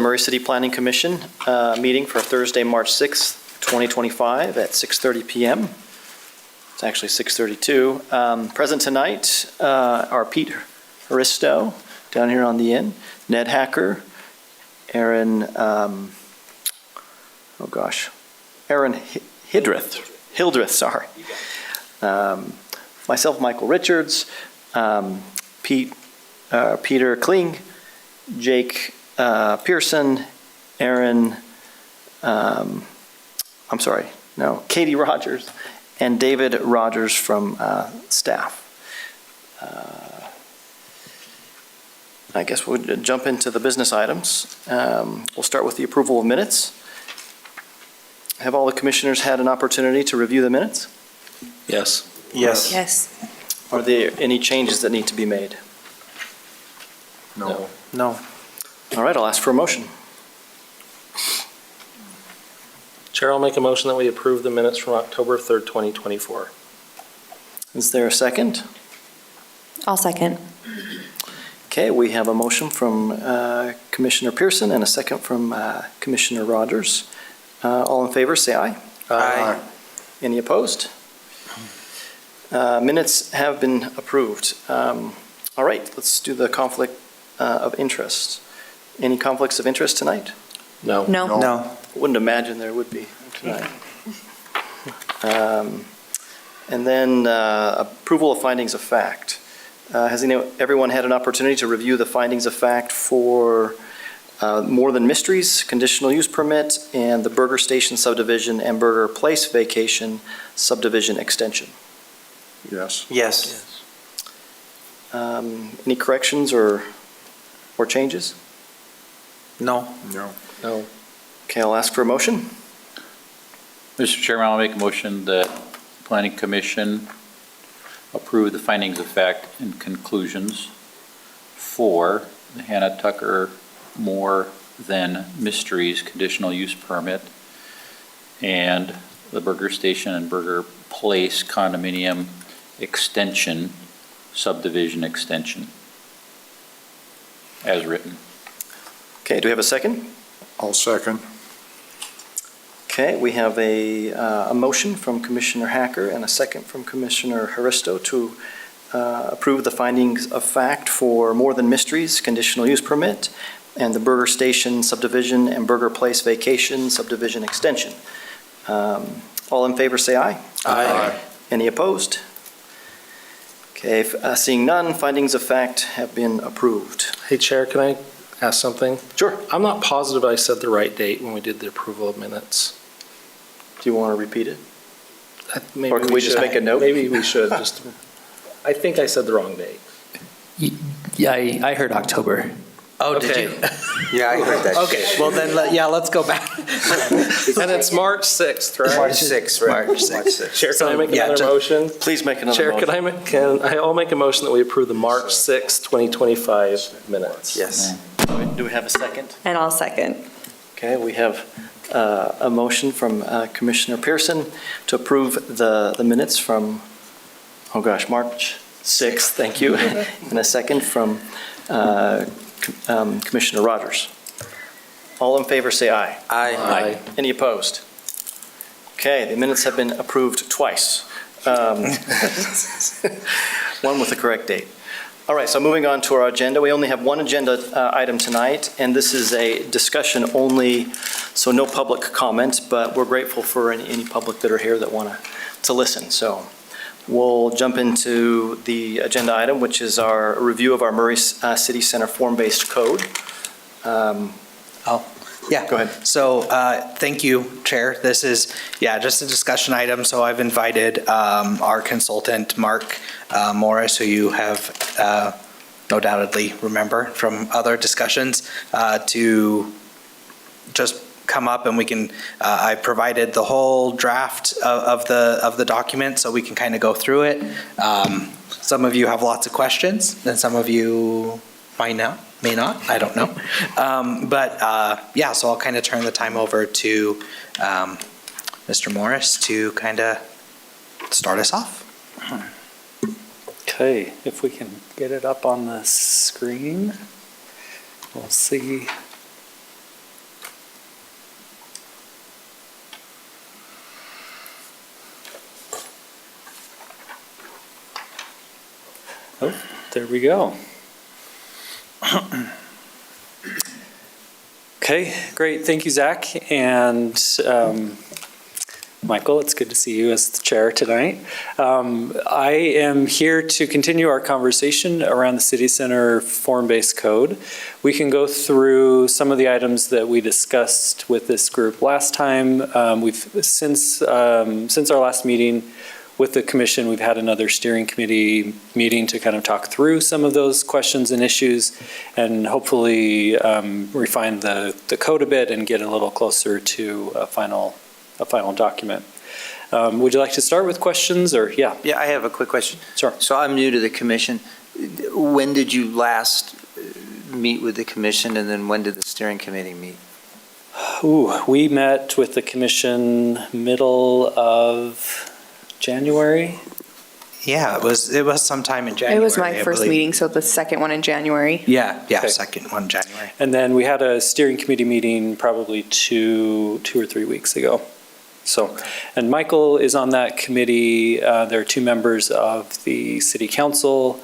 Murray City Planning Commission meeting for Thursday, March 6th, 2025 at 6:30 p.m. It's actually 6:32. Present tonight are Pete Haristo down here on the end, Ned Hacker, Aaron, Aaron Hildreth, sorry. Myself, Michael Richards, Peter Kling, Jake Pearson, Aaron, Katie Rogers, and David Rogers from staff. I guess we'll jump into the business items. We'll start with the approval of minutes. Have all the commissioners had an opportunity to review the minutes? Yes. Yes. Yes. Are there any changes that need to be made? No. No. All right, I'll ask for a motion. Chair, I'll make a motion that we approve the minutes from October 3rd, 2024. Is there a second? I'll second. Okay, we have a motion from Commissioner Pearson and a second from Commissioner Rogers. All in favor, say aye. Aye. Any opposed? Minutes have been approved. All right, let's do the conflict of interest. Any conflicts of interest tonight? No. No. No. Wouldn't imagine there would be tonight. And then approval of findings of fact. Has everyone had an opportunity to review the findings of fact for More Than Mysteries, conditional use permit, and the Burger Station subdivision and Burger Place vacation subdivision extension? Yes. Yes. Any corrections or changes? No. No. Okay, I'll ask for a motion. Mr. Chairman, I'll make a motion that Planning Commission approve the findings of fact and conclusions for the Hannah Tucker More Than Mysteries conditional use permit and the Burger Station and Burger Place condominium extension, subdivision extension, as written. Okay, do we have a second? I'll second. Okay, we have a motion from Commissioner Hacker and a second from Commissioner Haristo to approve the findings of fact for More Than Mysteries conditional use permit and the Burger Station subdivision and Burger Place vacation subdivision extension. All in favor say aye. Aye. Any opposed? Okay, seeing none, findings of fact have been approved. Hey, Chair, can I ask something? Sure. I'm not positive I said the right date when we did the approval of minutes. Do you want to repeat it? Maybe Or can we just should. make a note? Maybe we should just, I think I said the wrong date. Yeah, I heard October. Oh, Okay. did you? Yeah, I heard that. Okay, well then, let's go back. And it's March 6th, right? March 6th, right? March 6th. Chair, can I make yeah, another motion? Please make another Chair, motion. I'll make a motion that we approve the March 6th, 2025 minutes. Yes. Do we have a second? And I'll second. Okay, we have a motion from Commissioner Pearson to approve the minutes from, March 6th, thank you, and a second from Commissioner Rogers. All in favor say aye. Aye. Any opposed? Okay, the minutes have been approved twice. One with the correct date. All right, so moving on to our agenda. We only have one agenda item tonight, and this is a discussion only, so no public comment, but we're grateful for any public that are here that want to listen. So we'll jump into the agenda item, which is our review of our Murray City Center form-based code. Yeah. Go ahead. So thank you, Chair. This is, just a discussion item. So I've invited our consultant, Mark Morris, who you have no doubtedly remember from other discussions, to just come up and we can, I provided the whole draft of the document so we can kind of go through it. Some of you have lots of questions and some of you may not, I don't know. So I'll kind of turn the time over to Mr. Morris to kind of start us off. Okay, if we can get it up on the screen, we'll see. There we go. Okay, great. Thank you, Zach. And Michael, it's good to see you as the chair tonight. I am here to continue our conversation around the City Center form-based code. We can go through some of the items that we discussed with this group last time. Since our last meeting with the commission, we've had another steering committee meeting to kind of talk through some of those questions and issues and hopefully refine the code a bit and get a little closer to a final document. Would you like to start with questions or, yeah? Yeah, I have a quick question. Sure. So I'm new to the commission. When did you last meet with the commission, and then when did the steering committee meet? Ooh, we met with the commission middle of January. Yeah, it was sometime in January. It was my I first believe. meeting, so the second one in January. Yeah, Okay. second one, January. And then we had a steering committee meeting probably two or 3 weeks ago. So, and Michael is on that committee. There are two members of the city council.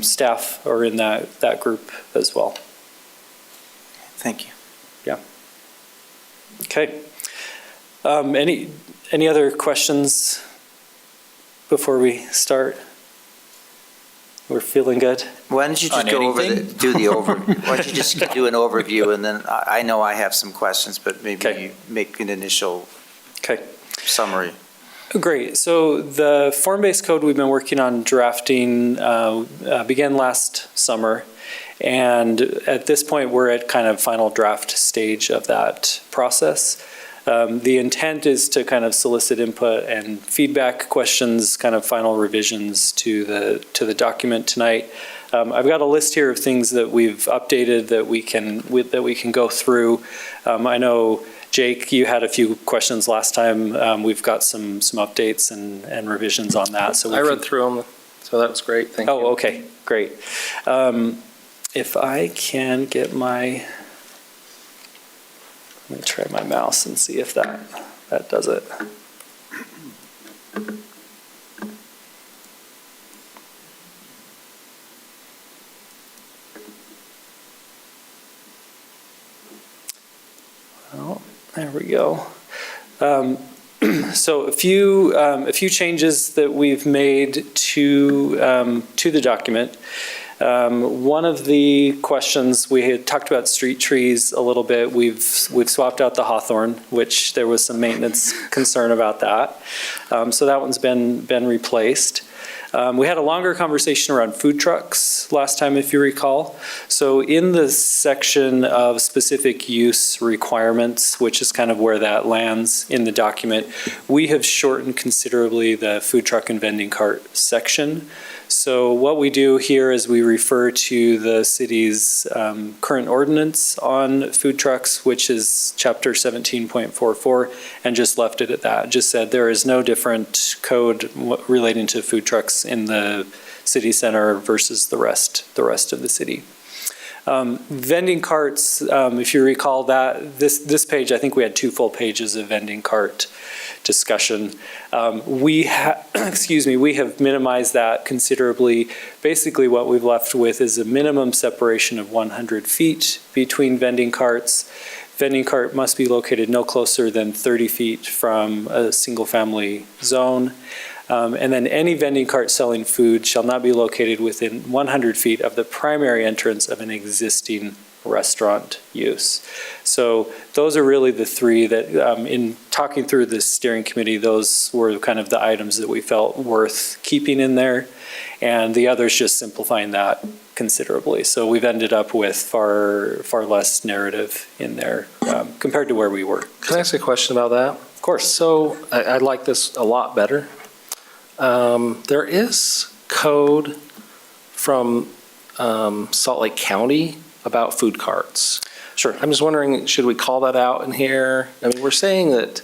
Staff are in that group as well. Thank you. Okay. Any other questions before we start? We're feeling good? Why don't you just On go over anything? why don't you just do an overview, and then I know I have some questions, but maybe Okay. you make an initial Okay. summary. Great. So the form-based code we've been working on drafting began last summer. And at this point, we're at kind of final draft stage of that process. The intent is to kind of solicit input and feedback, questions, kind of final revisions to the document tonight. I've got a list here of things that we've updated that we can go through. I know, Jake, you had a few questions last time. We've got some updates and revisions on that. So I read through them, so that was great. Thank you. Oh, okay, great. If I can get let me try my mouse and see if that does it. Well, there we go. So a few changes that we've made to the document. One of the questions, we had talked about street trees a little bit. We've swapped out the hawthorn, which there was some maintenance concern about that. So that one's been replaced. We had a longer conversation around food trucks last time, if you recall. So in the section of specific use requirements, which is kind of where that lands in the document, we have shortened considerably the food truck and vending cart section. So what we do here is we refer to the city's current ordinance on food trucks, which is chapter 17.44, and just left it at that. Just said there is no different code relating to food trucks in the city center versus the rest of the city. Vending carts, if you recall that, this page, I think we had 2 full pages of vending cart discussion. We have minimized that considerably. Basically, what we've left with is a minimum separation of 100 feet between vending carts. Vending cart must be located no closer than 30 feet from a single-family zone. And then any vending cart selling food shall not be located within 100 feet of the primary entrance of an existing restaurant use. So those are really the three that, in talking through the steering committee, those were kind of the items that we felt worth keeping in there. And the others just simplifying that considerably. So we've ended up with far less narrative in there compared to where we were. Can I ask a question about that? Of course. So I like this a lot better. There is code from Salt Lake County about food carts. Sure. I'm just wondering, should we call that out in here? I mean, we're saying that,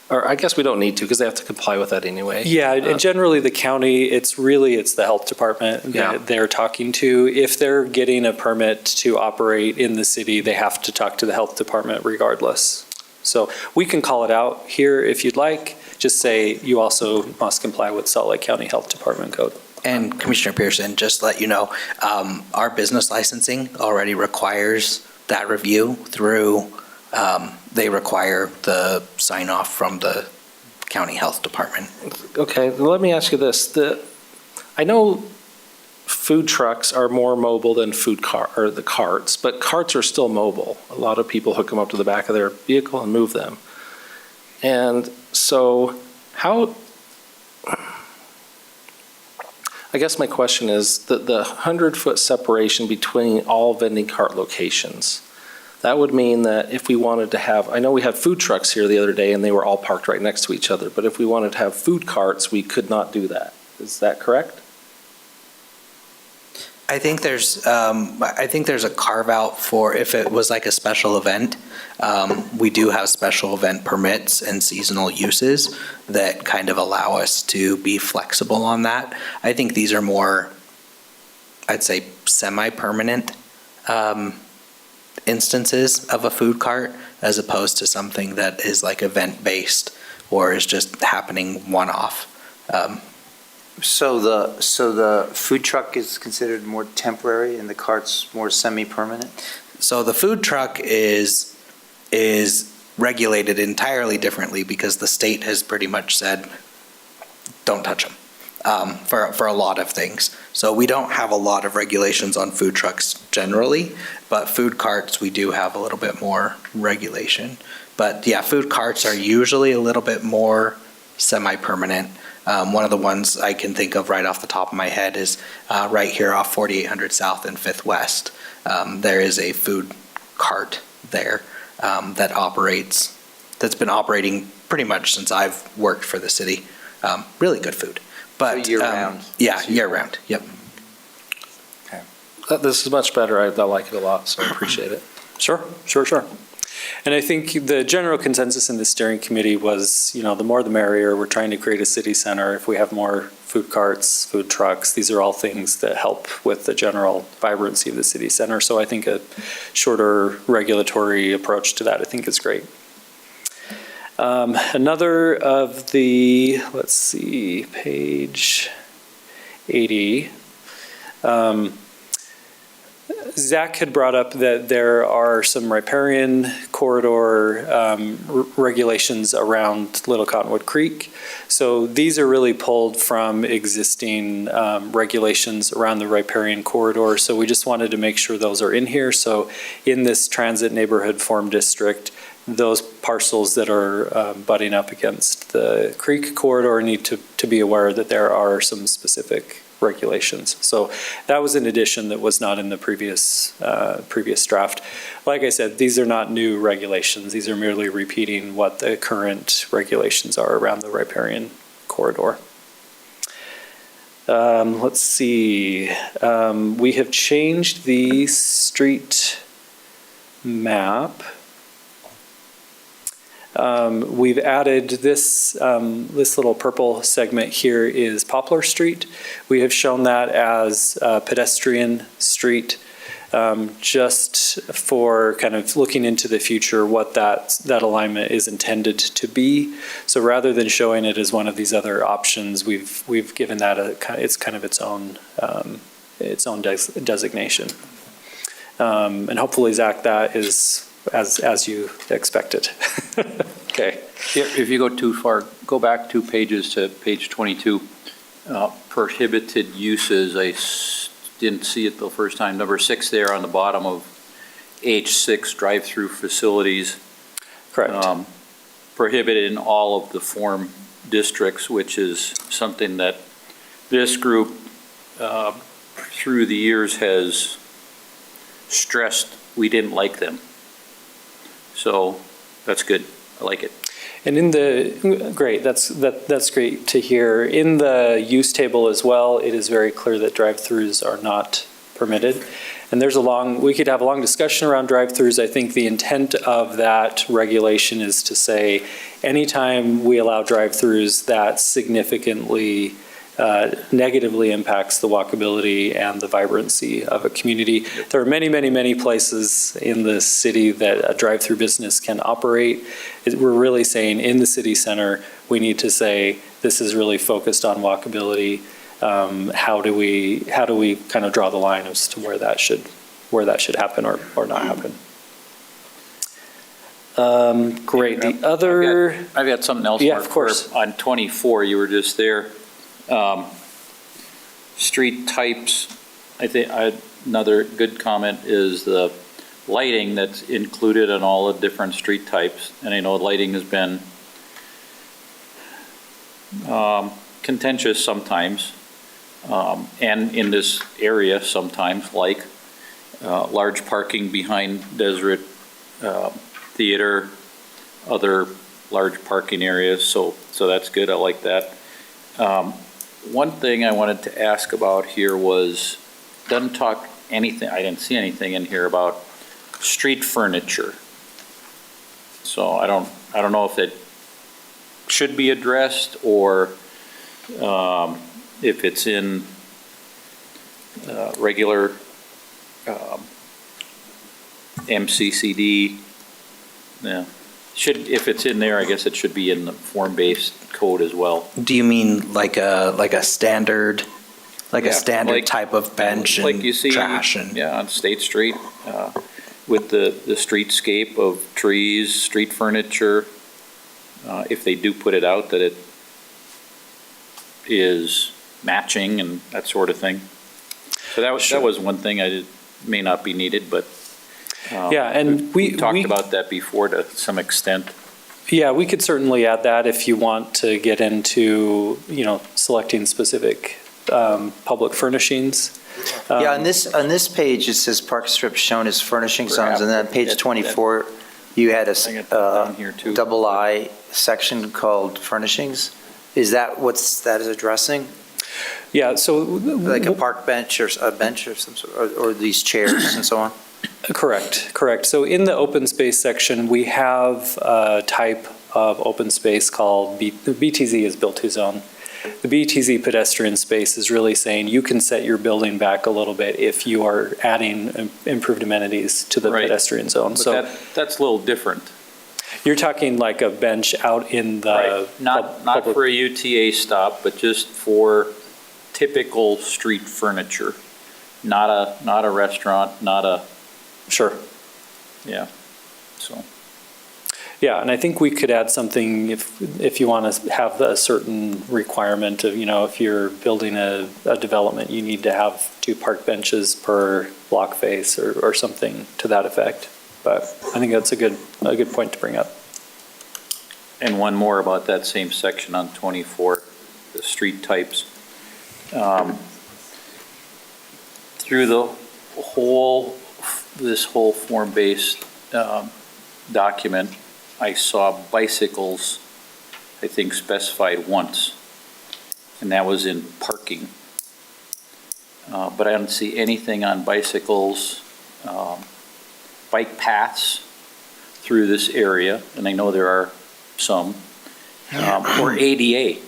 or I guess we don't need to because they have to comply with that anyway. Yeah, and generally the county, it's the health department Yeah. that they're talking to. If they're getting a permit to operate in the city, they have to talk to the health department regardless. So we can call it out here if you'd like. Just say you also must comply with Salt Lake County Health Department code. And Commissioner Pearson, just to let you know, our business licensing already requires that review through, they require the sign off from the county health department. Okay, let me ask you this. I know food trucks are more mobile than the carts, but carts are still mobile. A lot of people hook them up to the back of their vehicle and move them. And so I guess my question is the 100-foot separation between all vending cart locations. That would mean that if we wanted to have, I know we had food trucks here the other day and they were all parked right next to each other, but if we wanted to have food carts, we could not do that. Is that correct? I think there's a carve out for if it was like a special event. We do have special event permits and seasonal uses that kind of allow us to be flexible on that. I think these are more, I'd say, semi-permanent instances of a food cart as opposed to something that is like event-based or is just happening one-off. So the food truck is considered more temporary and the cart's more semi-permanent? So the food truck is regulated entirely differently because the state has pretty much said, don't touch them for a lot of things. So we don't have a lot of regulations on food trucks generally, but food carts, we do have a little bit more regulation. But yeah, food carts are usually a little bit more semi-permanent. One of the ones I can think of right off the top of my head is right here off 4800 South and 5th West. There is a food cart there that's been operating pretty much since I've worked for the city. Really good food. But So year-round? Yeah, year-round, yep. This is much better. I like it a lot, so I appreciate it. Sure. And I think the general consensus in the steering committee was, the more the merrier. We're trying to create a city center. If we have more food carts, food trucks, these are all things that help with the general vibrancy of the city center. So I think a shorter regulatory approach to that, I think is great. Another of the, let's see, page 80. Zach had brought up that there are some riparian corridor regulations around Little Cottonwood Creek. So these are really pulled from existing regulations around the riparian corridor. So we just wanted to make sure those are in here. So in this transit neighborhood form district, those parcels that are butting up against the creek corridor need to be aware that there are some specific regulations. So that was an addition that was not in the previous draft. Like I said, these are not new regulations. These are merely repeating what the current regulations are around the riparian corridor. Let's see. We have changed the street map. We've added this little purple segment here is Poplar Street. We have shown that as a pedestrian street, just for kind of looking into the future what that alignment is intended to be. So rather than showing it as one of these other options, we've given that it's kind of its own designation. And hopefully, Zach, that is as you expected. Okay. If you go too far, go back 2 pages to page 22. Prohibited uses, I didn't see it the first time. Number 6 there on the bottom of H6, drive-through facilities. Correct. Prohibited in all of the form districts, which is something that this group through the years has stressed we didn't like them. So that's good. I like it. And great, that's great to hear. In the use table as well, it is very clear that drive-throughs are not permitted. And we could have a long discussion around drive-throughs. I think the intent of that regulation is to say, anytime we allow drive-throughs, that significantly negatively impacts the walkability and the vibrancy of a community. There are many, many, many places in the city that a drive-through business can operate. We're really saying in the city center, we need to say this is really focused on walkability. how do we kind of draw the line as to where that should happen or not happen? Great. The other, I've got something else. Yeah, Mark, of course. where On 24, you were just there. Street types, I think another good comment is the lighting that's included in all the different street types. And I know lighting has been contentious sometimes, and in this area sometimes, like large parking behind Deseret Theater, other large parking areas, so that's good, I like that. One thing I wanted to ask about here was, doesn't talk anything, I didn't see anything in here about street furniture. So I don't know if it should be addressed, or if it's in regular MCCD. Yeah, if it's in there, I guess it should be in the form-based code as well. Do you mean like a standard, Yeah, like- type of bench Like and you see, trash and? yeah, on State Street, with the streetscape of trees, street furniture, if they do put it out, that it is matching and that sort of thing. So that was one thing may not be needed, but yeah, and we talked about that before to some extent. Yeah, we could certainly add that if you want to get into, selecting specific public furnishings. Yeah, on this page, it says park strip shown as furnishing zones, and then on page 24, you had I got that down here too. double I section called furnishings. Is that what that is addressing? Yeah, so. Like a park bench or a bench of some sort, or these chairs and so on? Correct. So in the open space section, we have a type of open space called, the BTZ is built to zone. The BTZ pedestrian space is really saying you can set your building back a little bit if you are adding improved amenities to the Right. pedestrian zone. But So that's a little different. you're talking like a bench out in the. Right, not public- for a UTA stop, but just for typical street furniture. Not a restaurant, not a, Sure. yeah, so. Yeah, and I think we could add something if you want to have a certain requirement of, if you're building a development, you need to have 2 park benches per block face or something to that effect. But I think that's a good point to bring up. And one more about that same section on 24, the street types. Through this whole form-based document, I saw bicycles, I think, specified once, and that was in parking. But I don't see anything on bicycles, bike paths through this area, and I know there are some, or ADA.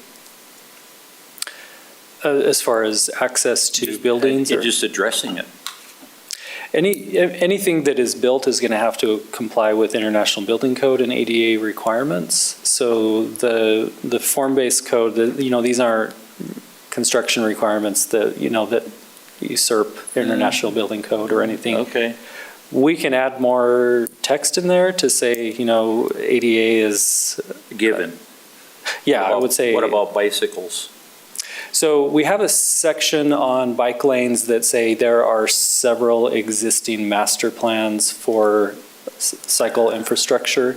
As far as access to buildings? or- Just addressing it. Anything that is built is going to have to comply with International Building Code and ADA requirements. So the form-based code, these aren't construction requirements that usurp International Building Code or anything. Okay. We can add more text in there to say, ADA is, Given. yeah, I would say. What about bicycles? So we have a section on bike lanes that say there are several existing master plans for cycle infrastructure.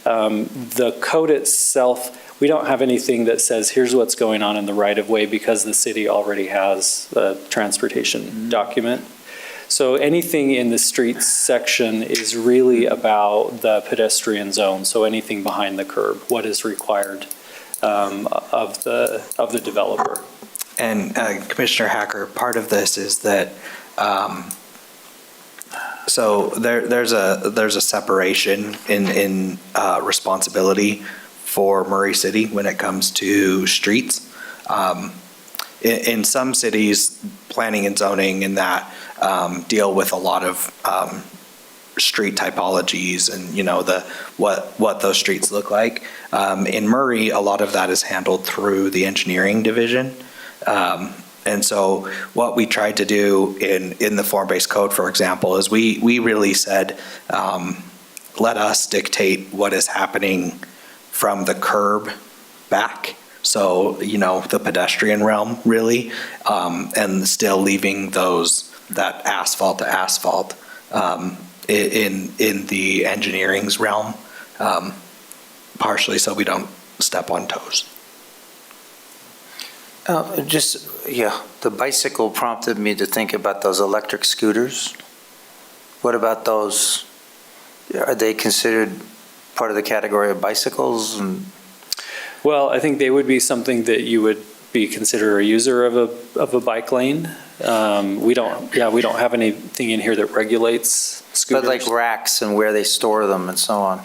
The code itself, we don't have anything that says, here's what's going on in the right-of-way because the city already has a transportation document. So anything in the streets section is really about the pedestrian zone, so anything behind the curb, what is required of the developer. And Commissioner Hacker, part of this is that, so there's a separation in responsibility for Murray City when it comes to streets. In some cities, planning and zoning and that deal with a lot of street typologies and, what those streets look like. In Murray, a lot of that is handled through the engineering division. And so what we tried to do in the form-based code, for example, is we really said, let us dictate what is happening from the curb back. So, the pedestrian realm, really, and still leaving that asphalt to asphalt in the engineering's realm, partially so we don't step on toes. The bicycle prompted me to think about those electric scooters. What about those? Are they considered part of the category of bicycles? Well, I think they would be something that you would be considered a user of a bike lane. We don't have anything in here that regulates scooters. But like racks and where they store them and so on.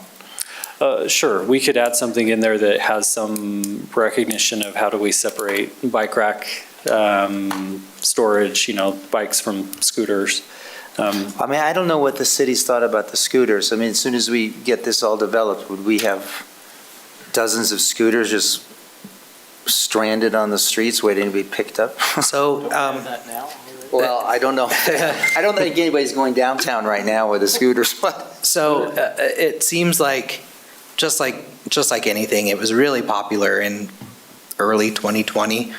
Sure, we could add something in there that has some recognition of how do we separate bike rack storage, bikes from scooters. I don't know what the city's thought about the scooters. As soon as we get this all developed, would we have dozens of scooters just stranded on the streets waiting to be picked up? So, Well, I don't know. I don't think anybody's going downtown right now with a scooter. So it seems like, just like anything, it was really popular in early 2020.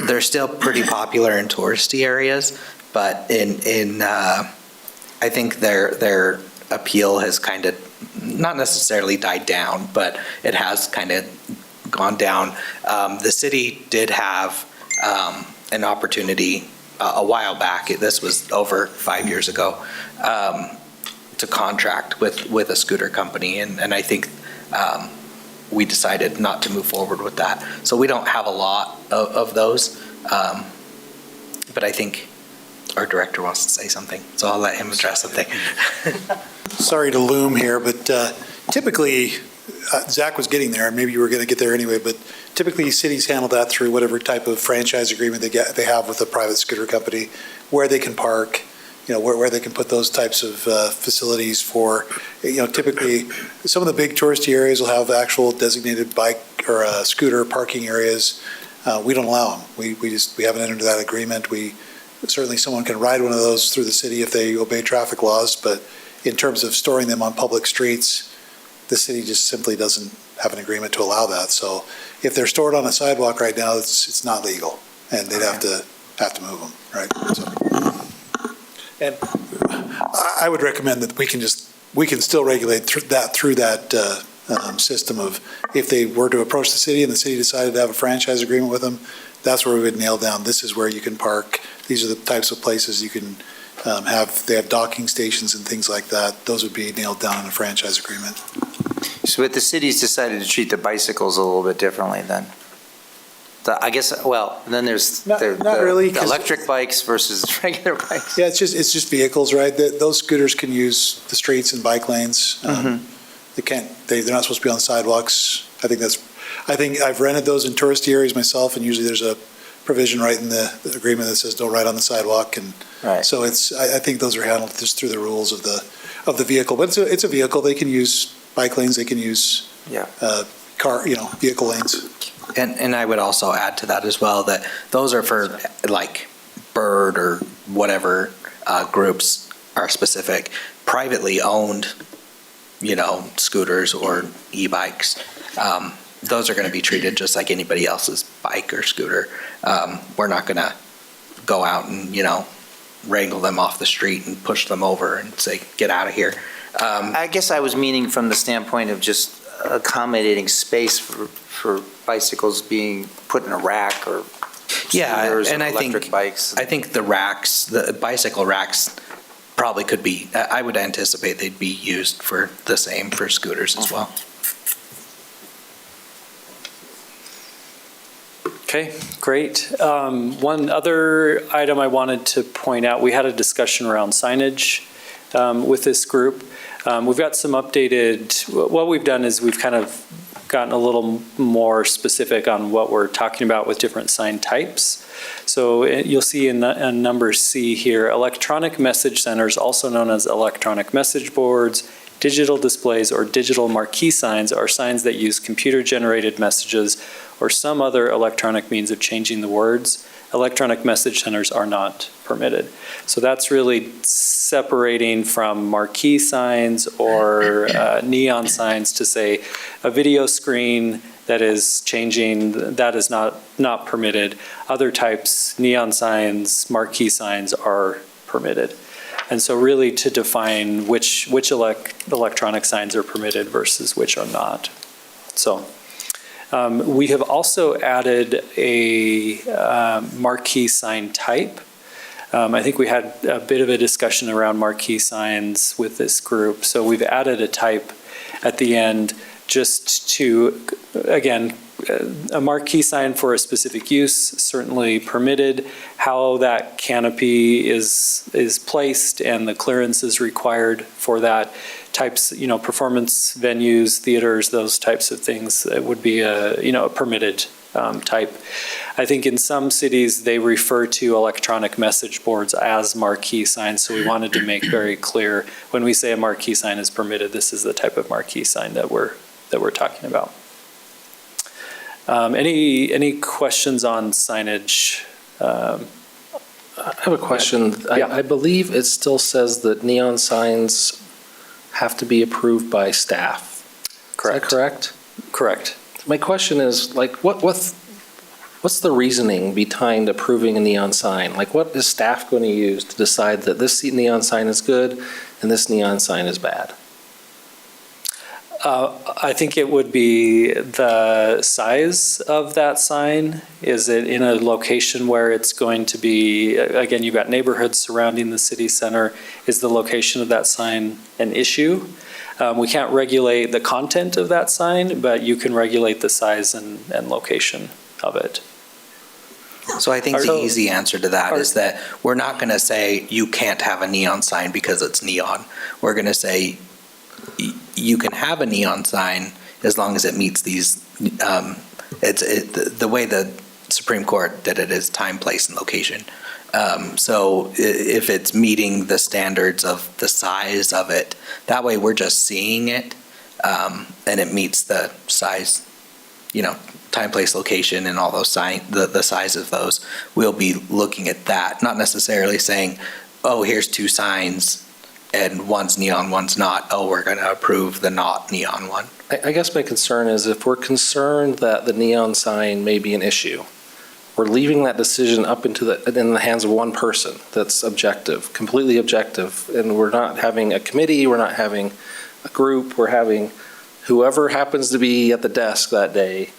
They're still pretty popular in touristy areas, but I think their appeal has kind of not necessarily died down, but it has kind of gone down. The city did have an opportunity a while back. This was over 5 years ago. To contract with a scooter company, and I think we decided not to move forward with that. So we don't have a lot of those, but I think our director wants to say something, so I'll let him address something. Sorry to loom here, but typically, Zach was getting there, and maybe you were going to get there anyway, but typically cities handle that through whatever type of franchise agreement they have with a private scooter company, where they can park, where they can put those types of facilities for, typically, some of the big touristy areas will have actual designated bike or scooter parking areas. We don't allow them. We haven't entered into that agreement. Certainly someone can ride one of those through the city if they obey traffic laws, but in terms of storing them on public streets, the city just simply doesn't have an agreement to allow that. So if they're stored on a sidewalk right now, it's not legal, and they'd have to move them, right? So. And I would recommend that we can still regulate through that system of, if they were to approach the city and the city decided to have a franchise agreement with them, that's where we would nail down, this is where you can park, these are the types of places you can they have docking stations and things like that. Those would be nailed down in a franchise agreement. So the city's decided to treat the bicycles a little bit differently then? Then there's Not really, the 'cause- electric bikes versus regular bikes. Yeah, it's just vehicles, right? Those scooters can use the streets and bike lanes. They're not supposed to be on sidewalks. I think I've rented those in touristy areas myself, and usually there's a provision right in the agreement that says don't ride on the sidewalk. And Right. so I think those are handled just through the rules of the vehicle. But it's a vehicle. They can use bike lanes. They can use vehicle lanes. And I would also add to that as well, that those are for like Bird or whatever groups are specific, privately owned, scooters or e-bikes. Those are going to be treated just like anybody else's bike or scooter. We're not going to go out and, wrangle them off the street and push them over and say, get out of here. I guess I was meaning from the standpoint of just accommodating space for bicycles being put in a rack or scooters and or I electric bikes. I think the bicycle racks probably could be, I would anticipate they'd be used for the same for scooters as well. Okay, great. One other item I wanted to point out, we had a discussion around signage with this group. We've got some updated, what we've done is we've kind of gotten a little more specific on what we're talking about with different sign types. So you'll see in number C here, electronic message centers, also known as electronic message boards, digital displays, or digital marquee signs are signs that use computer-generated messages or some other electronic means of changing the words, electronic message centers are not permitted. So that's really separating from marquee signs or neon signs to say a video screen that is changing, that is not permitted. Other types, neon signs, marquee signs are permitted. And so really to define which electronic signs are permitted versus which are not. So we have also added a marquee sign type. I think we had a bit of a discussion around marquee signs with this group. So we've added a type at the end just to, again, a marquee sign for a specific use, certainly permitted. How that canopy is placed and the clearance is required for that. Types, performance venues, theaters, those types of things, it would be a permitted type. I think in some cities, they refer to electronic message boards as marquee signs, so we wanted to make very clear, when we say a marquee sign is permitted, this is the type of marquee sign that we're talking about. Any questions on signage? I have a question. Yeah. I believe it still says that neon signs have to be approved by staff. Correct. Is that correct? Correct. My question is, what's the reasoning behind approving a neon sign? Like, what is staff going to use to decide that this neon sign is good and this neon sign is bad? I think it would be the size of that sign. Is it in a location where it's going to be, again, you've got neighborhoods surrounding the city center. Is the location of that sign an issue? We can't regulate the content of that sign, but you can regulate the size and location of it. So I think the So- easy answer to that is that we're not going to say you can't have a neon sign because it's neon. We're going to say you can have a neon sign as long as it meets these, the way the Supreme Court did it is time, place, and location. So if it's meeting the standards of the size of it, that way we're just seeing it, and it meets the size, time, place, location, and all those the size of those. We'll be looking at that, not necessarily saying, oh, here's two signs, and one's neon, one's not. Oh, we're going to approve the not neon one. I guess my concern is if we're concerned that the neon sign may be an issue, we're leaving that decision up in the hands of one person that's objective, completely objective, and we're not having a committee, we're not having a group, we're having whoever happens to be at the desk that day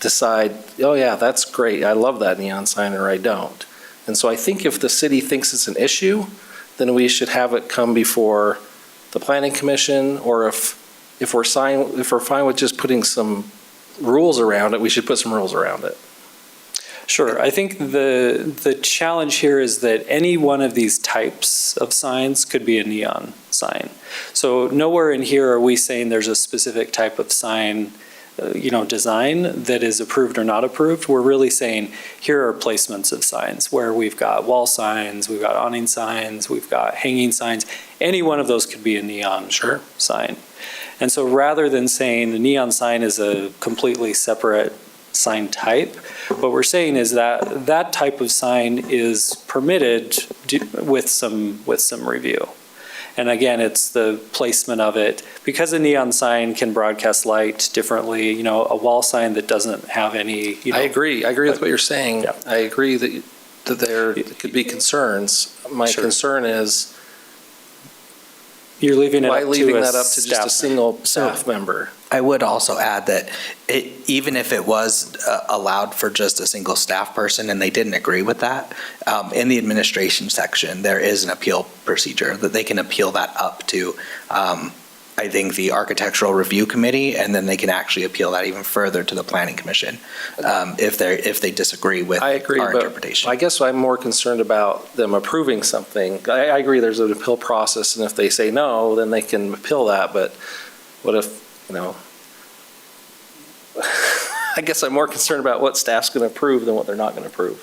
decide, oh yeah, that's great, I love that neon sign, or I don't. And so I think if the city thinks it's an issue, then we should have it come before the planning commission, or if we're fine with just putting some rules around it, we should put some rules around it. Sure. I think the challenge here is that any one of these types of signs could be a neon sign. So nowhere in here are we saying there's a specific type of sign, design that is approved or not approved. We're really saying here are placements of signs where we've got wall signs, we've got awning signs, we've got hanging signs. Any one of those could be a neon sign. And so rather than saying the neon sign is a completely separate sign type, what we're saying is that that type of sign is permitted with some review. And again, it's the placement of it. Because a neon sign can broadcast light differently, a wall sign that doesn't have any, I agree with what you're saying. Yeah. I agree that there could be concerns. My Sure. concern is, you're leaving it why up leaving to that up to just a single staff So- member? I would also add that even if it was allowed for just a single staff person and they didn't agree with that, in the administration section, there is an appeal procedure that they can appeal that up to, I think, the Architectural Review Committee, and then they can actually appeal that even further to the Planning Commission if they disagree with I agree, our but interpretation. I guess I'm more concerned about them approving something. I agree there's an appeal process, and if they say no, then they can appeal that, but what if, I guess I'm more concerned about what staff's going to approve than what they're not going to approve.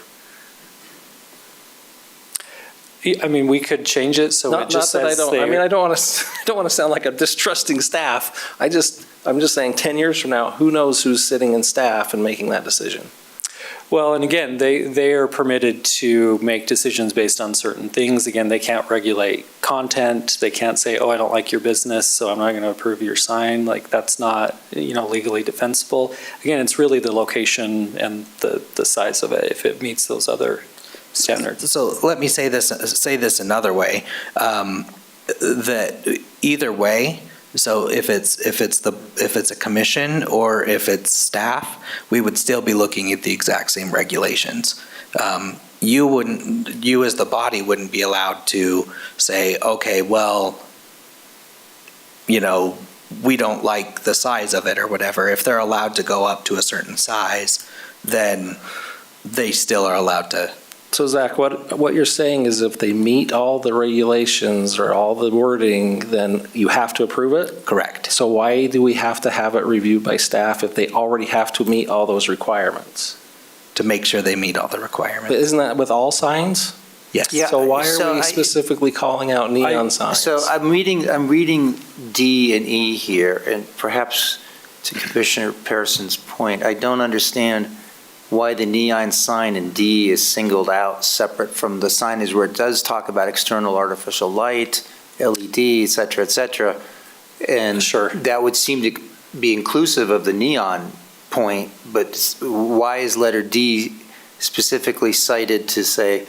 I mean, we could change it so it Not just that I says don't, I they- mean, I don't want to, I don't want to sound like I'm distrusting staff. I'm just saying 10 years from now, who knows who's sitting in staff and making that decision? Well, and again, they are permitted to make decisions based on certain things. Again, they can't regulate content. They can't say, oh, I don't like your business, so I'm not going to approve your sign. Like, that's not, legally defensible. Again, it's really the location and the size of it, if it meets those other standards. So let me say this another way, that either way, so if it's a commission or if it's staff, we would still be looking at the exact same regulations. You as the body wouldn't be allowed to say, okay, well, we don't like the size of it or whatever. If they're allowed to go up to a certain size, then they still are allowed to. So Zach, what you're saying is if they meet all the regulations or all the wording, then you have to approve it? Correct. So why do we have to have it reviewed by staff if they already have to meet all those requirements? To make sure they meet all the But requirements. isn't that with all signs? Yes. Yeah. So why so are we I- specifically calling out neon signs? So I'm reading D and E here, and perhaps to Commissioner Pearson's point, I don't understand why the neon sign in D is singled out separate from the signage where it does talk about external artificial light, LED, et cetera, and Sure. that would seem to be inclusive of the neon point, but why is letter D specifically cited to say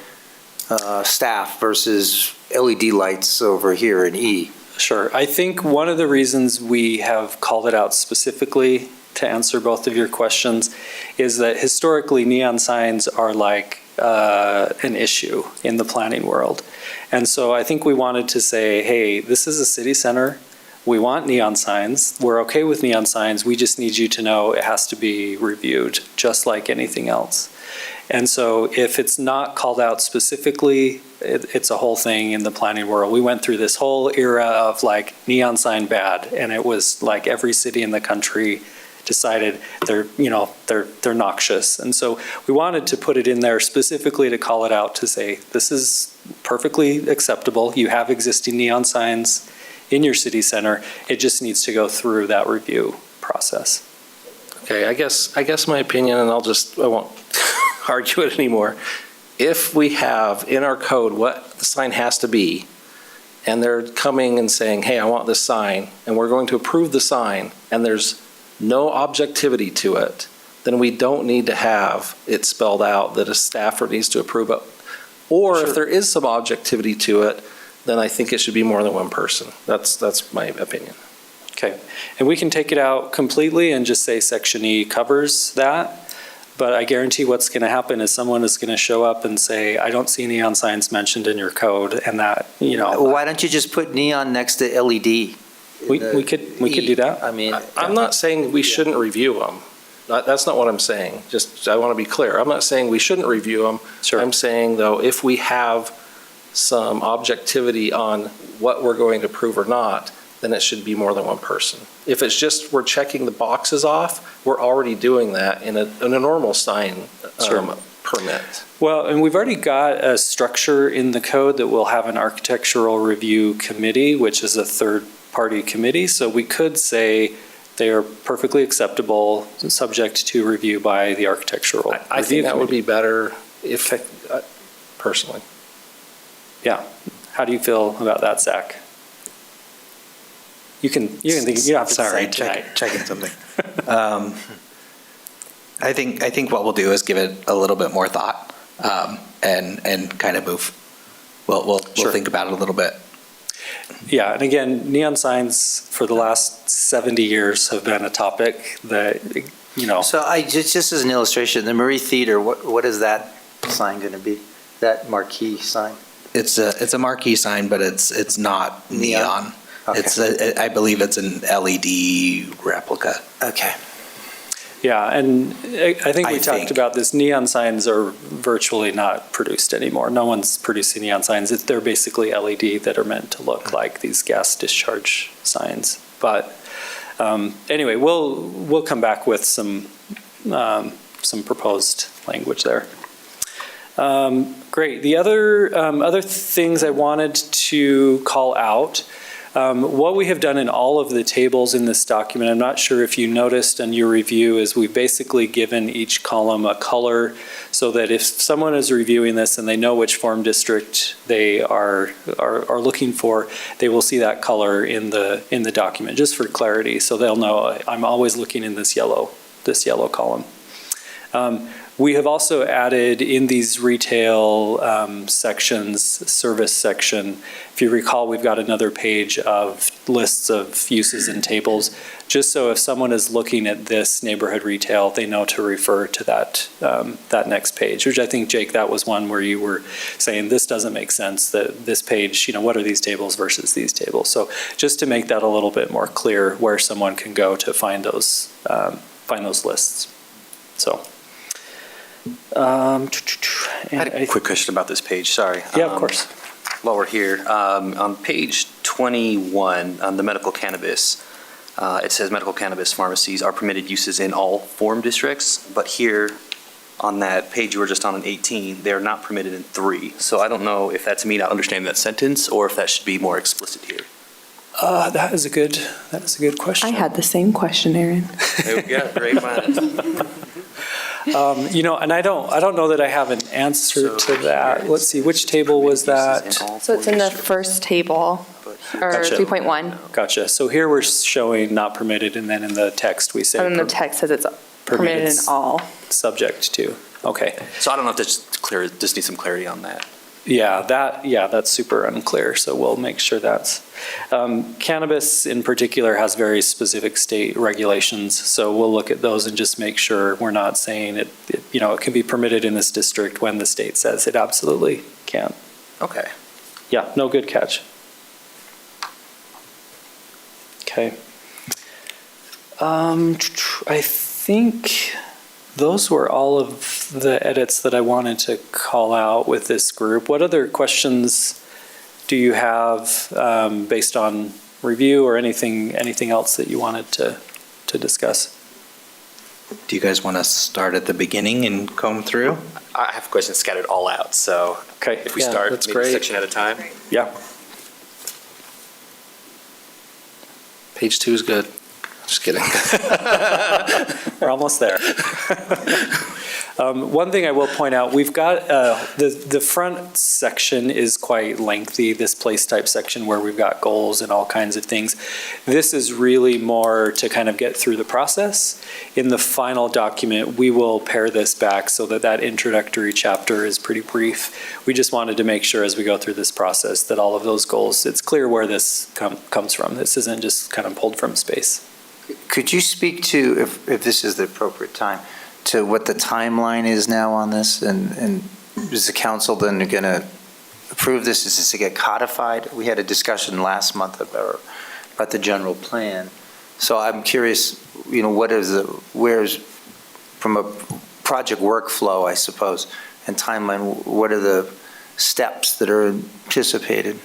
staff versus LED lights over here in E? Sure. I think one of the reasons we have called it out specifically to answer both of your questions is that historically neon signs are like an issue in the planning world. And so I think we wanted to say, hey, this is a city center. We want neon signs. We're okay with neon signs. We just need you to know it has to be reviewed, just like anything else. And so if it's not called out specifically, it's a whole thing in the planning world. We went through this whole era of like neon sign bad, and it was like every city in the country decided they're noxious. And so we wanted to put it in there specifically to call it out to say, this is perfectly acceptable. You have existing neon signs in your city center. It just needs to go through that review process. Okay, I guess my opinion, and I won't argue it anymore. If we have in our code what the sign has to be, and they're coming and saying, hey, I want this sign, and we're going to approve the sign, and there's no objectivity to it, then we don't need to have it spelled out that a staffer needs to approve it. Or if there is some objectivity to it, then I think it should be more than one person. That's my opinion. Okay, and we can take it out completely and just say Section E covers that. But I guarantee what's going to happen is someone is going to show up and say, I don't see neon signs mentioned in your code, and that, Why don't you just put neon next to LED? we could do that. I mean, I'm not saying we shouldn't review them. That's not what I'm saying. Just, I want to be clear. I'm not saying we shouldn't review them. Sure. I'm saying, though, if we have some objectivity on what we're going to approve or not, then it should be more than one person. If it's just we're checking the boxes off, we're already doing that in a normal sign Sure. permit. Well, and we've already got a structure in the code that will have an architectural review committee, which is a third-party committee. So we could say they are perfectly acceptable, subject to review by the architectural I review think that would committee. be better if, personally. Yeah. How do you feel about that, Zach? You can think, you don't have to Sorry, decide tonight. checking something. I think what we'll do is give it a little bit more thought, and kind of move. We'll Sure. think about it a little bit. Yeah, and again, neon signs for the last 70 years have been a topic that, so just as an illustration, the Marie Theater, what is that sign going to be? That marquee sign? It's a marquee sign, but it's not neon. Okay. I believe it's an LED replica. Okay. yeah, and I think we I talked think. about this. Neon signs are virtually not produced anymore. No one's producing neon signs. They're basically LED that are meant to look like these gas discharge signs. But anyway, we'll come back with some proposed language there. Great. The other things I wanted to call out, what we have done in all of the tables in this document, I'm not sure if you noticed in your review, is we've basically given each column a color so that if someone is reviewing this and they know which form district they are looking for, they will see that color in the document, just for clarity, so they'll know I'm always looking in this yellow column. We have also added in these retail sections, service section, if you recall, we've got another page of lists of uses and tables, just so if someone is looking at this neighborhood retail, they know to refer to that next page, which I think, Jake, that was one where you were saying this doesn't make sense, that this page, what are these tables versus these tables? So just to make that a little bit more clear where someone can go to find those lists. So. I had a quick question about this page, sorry. Yeah, of course. While we're here, on page 21, on the medical cannabis, it says medical cannabis pharmacies are permitted uses in all form districts, but here on that page you were just on in 18, they're not permitted in 3. So I don't know if that's me not understanding that sentence or if that should be more explicit here. That is a good question. I had the same question, Aaron. There we go, great minds. And I don't know that I have an answer to that. Let's see, which table was that? So it's in the first table, or Gotcha. 3.1. Gotcha. So here we're showing not permitted, and then in the text we say And then the text says it's permitted in all. subject to. Okay. So I don't know if that's clear, just need some clarity on that. Yeah, that's super unclear, so we'll make sure that's. Cannabis in particular has very specific state regulations, so we'll look at those and just make sure we're not saying it can be permitted in this district when the state says it absolutely can't. Okay. Yeah, no, good catch. Okay. I think those were all of the edits that I wanted to call out with this group. What other questions do you have based on review or anything else that you wanted to discuss? Do you guys want to start at the beginning and comb through? I have questions scattered all out, so Okay. if we yeah, start that's maybe great. section at a time. Yeah. Page 2 is good. Just kidding. We're almost there. One thing I will point out, we've got, the front section is quite lengthy, this place type section where we've got goals and all kinds of things. This is really more to kind of get through the process. In the final document, we will pare this back so that introductory chapter is pretty brief. We just wanted to make sure as we go through this process that all of those goals, it's clear where this comes from. This isn't just kind of pulled from space. Could you speak to, if this is the appropriate time, to what the timeline is now on this? And is the council then going to approve this? Is this to get codified? We had a discussion last month about the general plan. So I'm curious, where's, from a project workflow, I suppose, and timeline, what are the steps that are anticipated?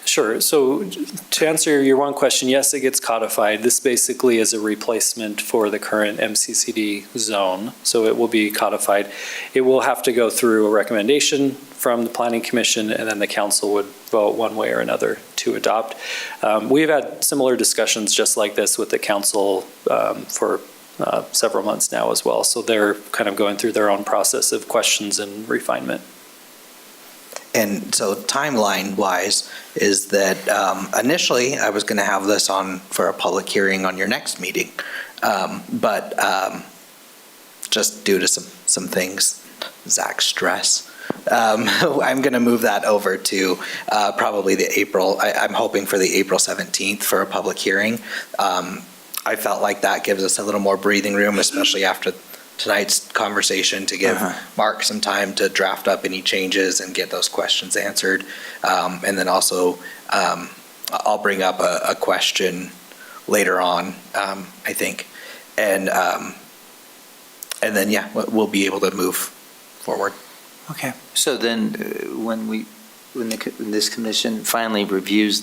Sure. So to answer your one question, yes, it gets codified. This basically is a replacement for the current MCCD zone, so it will be codified. It will have to go through a recommendation from the Planning Commission, and then the council would vote one way or another to adopt. We've had similar discussions just like this with the council for several months now as well, so they're kind of going through their own process of questions and refinement. And so timeline-wise is that initially I was going to have this on for a public hearing on your next meeting, but just due to some things, Zach's stress, I'm going to move that over to probably the April. I'm hoping for the April 17th for a public hearing. I felt like that gives us a little more breathing room, especially after tonight's conversation, to give Mark some time to draft up any changes and get those questions answered. And then also, I'll bring up a question later on, I think. And then, yeah, we'll be able to move forward. Okay. So then, when this commission finally reviews,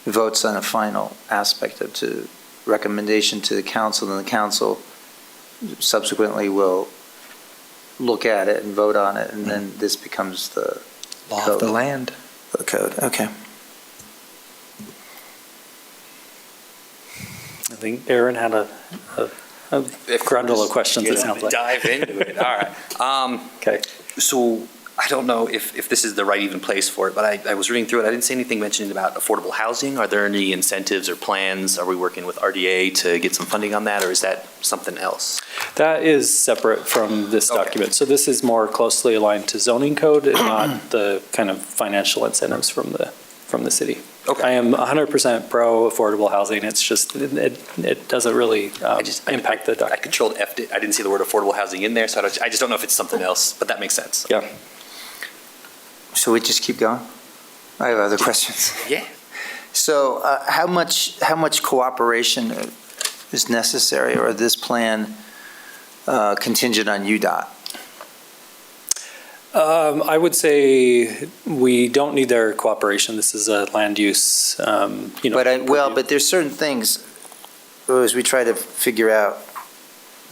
votes on a final aspect of the recommendation to the council, then the council subsequently will look at it and vote on it, and then this becomes the Law of the land. code. Okay. I think Aaron had a grundle of questions, it sounds like. Dive into it, all right. Okay. So I don't know if this is the right even place for it, but I was reading through it. I didn't see anything mentioned about affordable housing. Are there any incentives or plans? Are we working with RDA to get some funding on that, or is that something else? That is separate from this Okay. document. So this is more closely aligned to zoning code and not the kind of financial incentives from the city. Okay. I am 100% pro affordable housing. It's just, it doesn't really impact the I document. controlled F'd it. I didn't see the word affordable housing in there, so I just don't know if it's something else, but that makes sense. Yeah. So we just keep going? I have other questions. Yeah. So how much cooperation is necessary, or this plan contingent on UDOT? I would say we don't need their cooperation. This is a land use, But there's certain things, as we try to figure out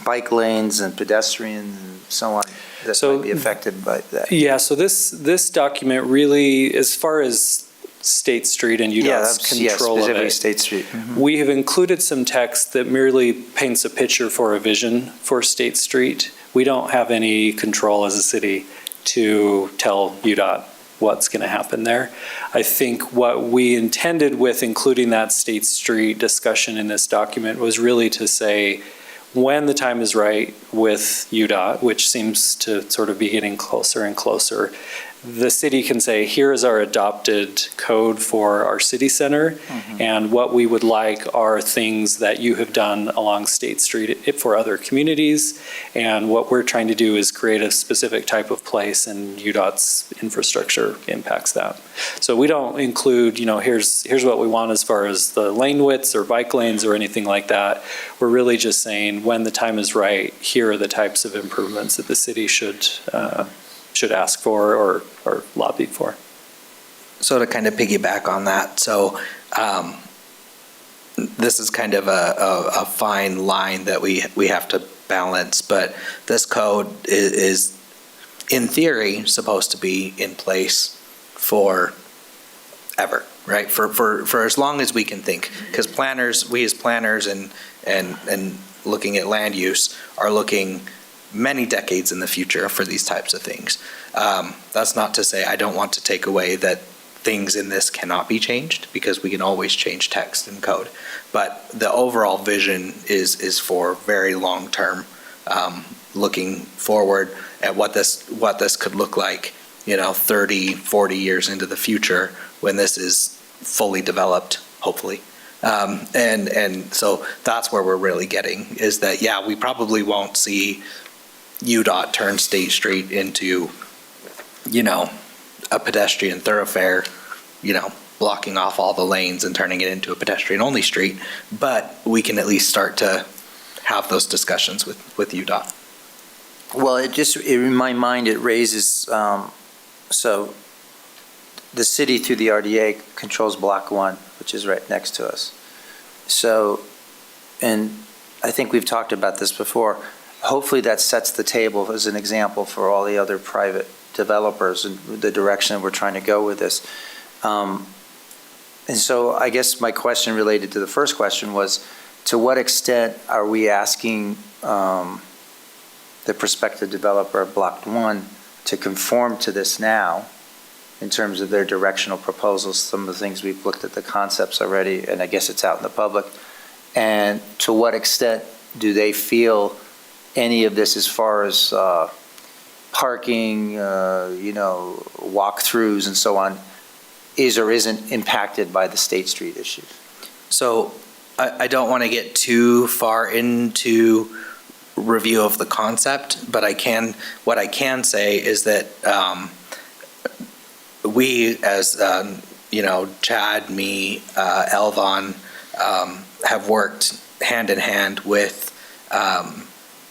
bike lanes and pedestrians and so on, that So- might be affected by that. Yeah, so this document really, as far as State Street and UDOT's control of specifically it, State Street. we have included some text that merely paints a picture for a vision for State Street. We don't have any control as a city to tell UDOT what's going to happen there. I think what we intended with including that State Street discussion in this document was really to say, when the time is right with UDOT, which seems to sort of be getting closer and closer, the city can say, here is our adopted code for our city center, and what we would like are things that you have done along State Street for other communities, and what we're trying to do is create a specific type of place, and UDOT's infrastructure impacts that. So we don't include, here's what we want as far as the lane widths or bike lanes or anything like that. We're really just saying, when the time is right, here are the types of improvements that the city should ask for or lobby for. So to kind of piggyback on that, so this is kind of a fine line that we have to balance, but this code is in theory supposed to be in place for ever, right? For as long as we can think, because we as planners and looking at land use are looking many decades in the future for these types of things. That's not to say I don't want to take away that things in this cannot be changed, because we can always change text and code. But the overall vision is for very long term, looking forward at what this could look like, 30, 40 years into the future when this is fully developed, hopefully. And so that's where we're really getting, is that, yeah, we probably won't see UDOT turn State Street into, a pedestrian thoroughfare, blocking off all the lanes and turning it into a pedestrian-only street, but we can at least start to have those discussions with UDOT. Well, in my mind, it raises, so the city through the RDA controls Block 1, which is right next to us. So, and I think we've talked about this before, hopefully that sets the table as an example for all the other private developers and the direction we're trying to go with this. And so I guess my question related to the first question was, to what extent are we asking the prospective developer of Block 1 to conform to this now in terms of their directional proposals? Some of the things we've looked at the concepts already, and I guess it's out in the public. And to what extent do they feel any of this as far as parking, walkthroughs and so on, is or isn't impacted by the State Street issues? So I don't want to get too far into review of the concept, but what I can say is that we as, Chad, me, Elvon, have worked hand in hand with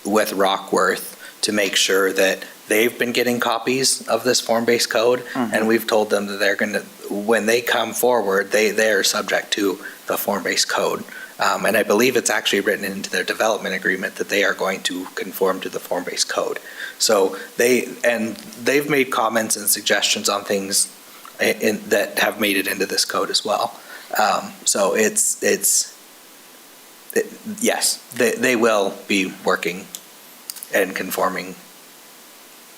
Rockworth to make sure that they've been getting copies of this form-based code, and we've told them that they're going to, when they come forward, they are subject to the form-based code. And I believe it's actually written into their development agreement that they are going to conform to the form-based code. So they've made comments and suggestions on things that have made it into this code as well. So yes, they will be working and conforming,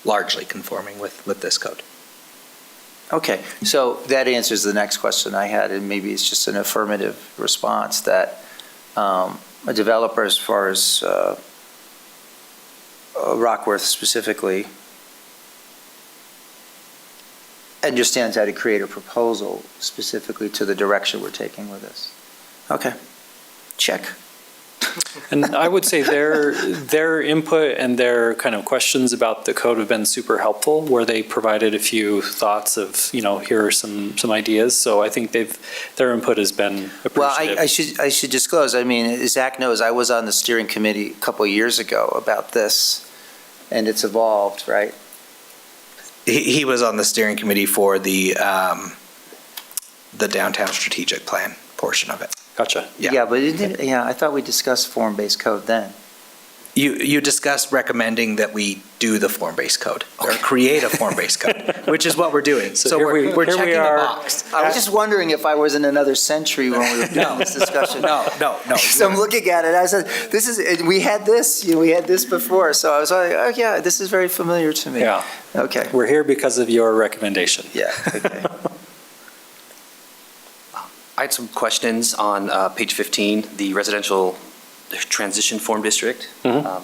largely conforming with this code. Okay, so that answers the next question I had, and maybe it's just an affirmative response that a developer, as far as Rockworth specifically, understands how to create a proposal specifically to the direction we're taking with this. Okay, check. And I would say their input and their kind of questions about the code have been super helpful, where they provided a few thoughts of, here are some ideas. So I think their input has been Well, appreciative. I should disclose, Zach knows I was on the steering committee a couple of years ago about this, and it's evolved, right? He was on the steering committee for the downtown strategic plan portion of it. Gotcha. Yeah. But I thought we discussed form-based code then. You discussed recommending that we do the form-based code, or create a form-based code, which is what we're doing. So here we're we checking the are. box. I was just wondering if I was in another century when we were doing this discussion. No. So I'm looking at it, I said, we had this before, so I was like, oh yeah, this is very familiar to me. Yeah. Okay, We're here because of your recommendation. yeah, okay. I had some questions on page 15, the residential transition form district.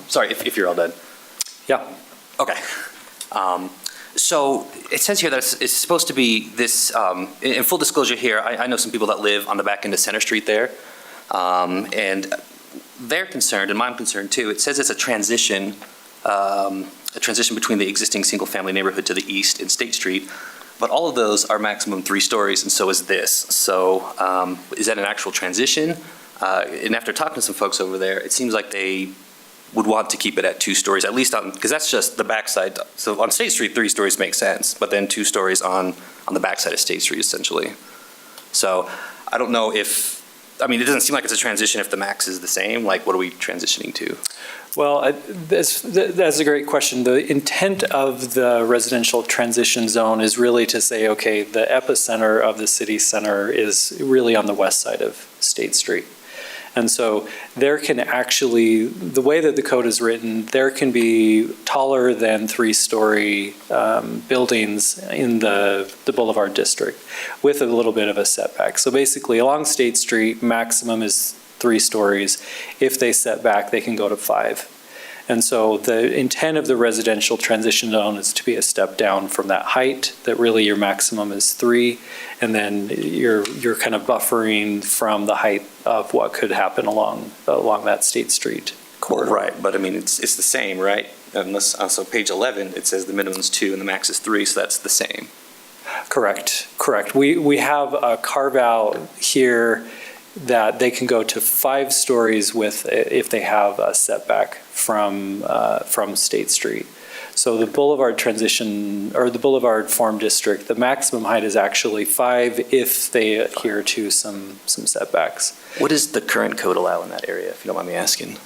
Sorry, if you're all done. Yeah. Okay. So it says here that it's supposed to be this, in full disclosure here, I know some people that live on the back end of Center Street there, and they're concerned, and I'm concerned too. It says it's a transition between the existing single-family neighborhood to the east in State Street, but all of those are maximum 3 stories, and so is this. So is that an actual transition? And after talking to some folks over there, it seems like they would want to keep it at 2 stories, at least because that's just the backside. So on State Street, 3 stories makes sense, but then 2 stories on the backside of State Street, essentially. So I don't know it doesn't seem like it's a transition if the max is the same. Like, what are we transitioning to? Well, that's a great question. The intent of the residential transition zone is really to say, okay, the epicenter of the city center is really on the west side of State Street. And so there can actually, the way that the code is written, there can be taller than 3-story buildings in the Boulevard District with a little bit of a setback. So basically along State Street, maximum is 3 stories. If they set back, they can go to 5. And so the intent of the residential transition zone is to be a step down from that height, that really your maximum is 3, and then you're kind of buffering from the height of what could happen along that State Street corridor. Right, but it's the same, right? Unless, so page 11, it says the minimum is 2 and the max is 3, so that's the same. Correct. We have a carve out here that they can go to 5 stories if they have a setback from State Street. So the Boulevard transition, or the Boulevard Farm District, the maximum height is actually 5 if they adhere to some setbacks. What does the current code allow in that area, if you don't mind me asking?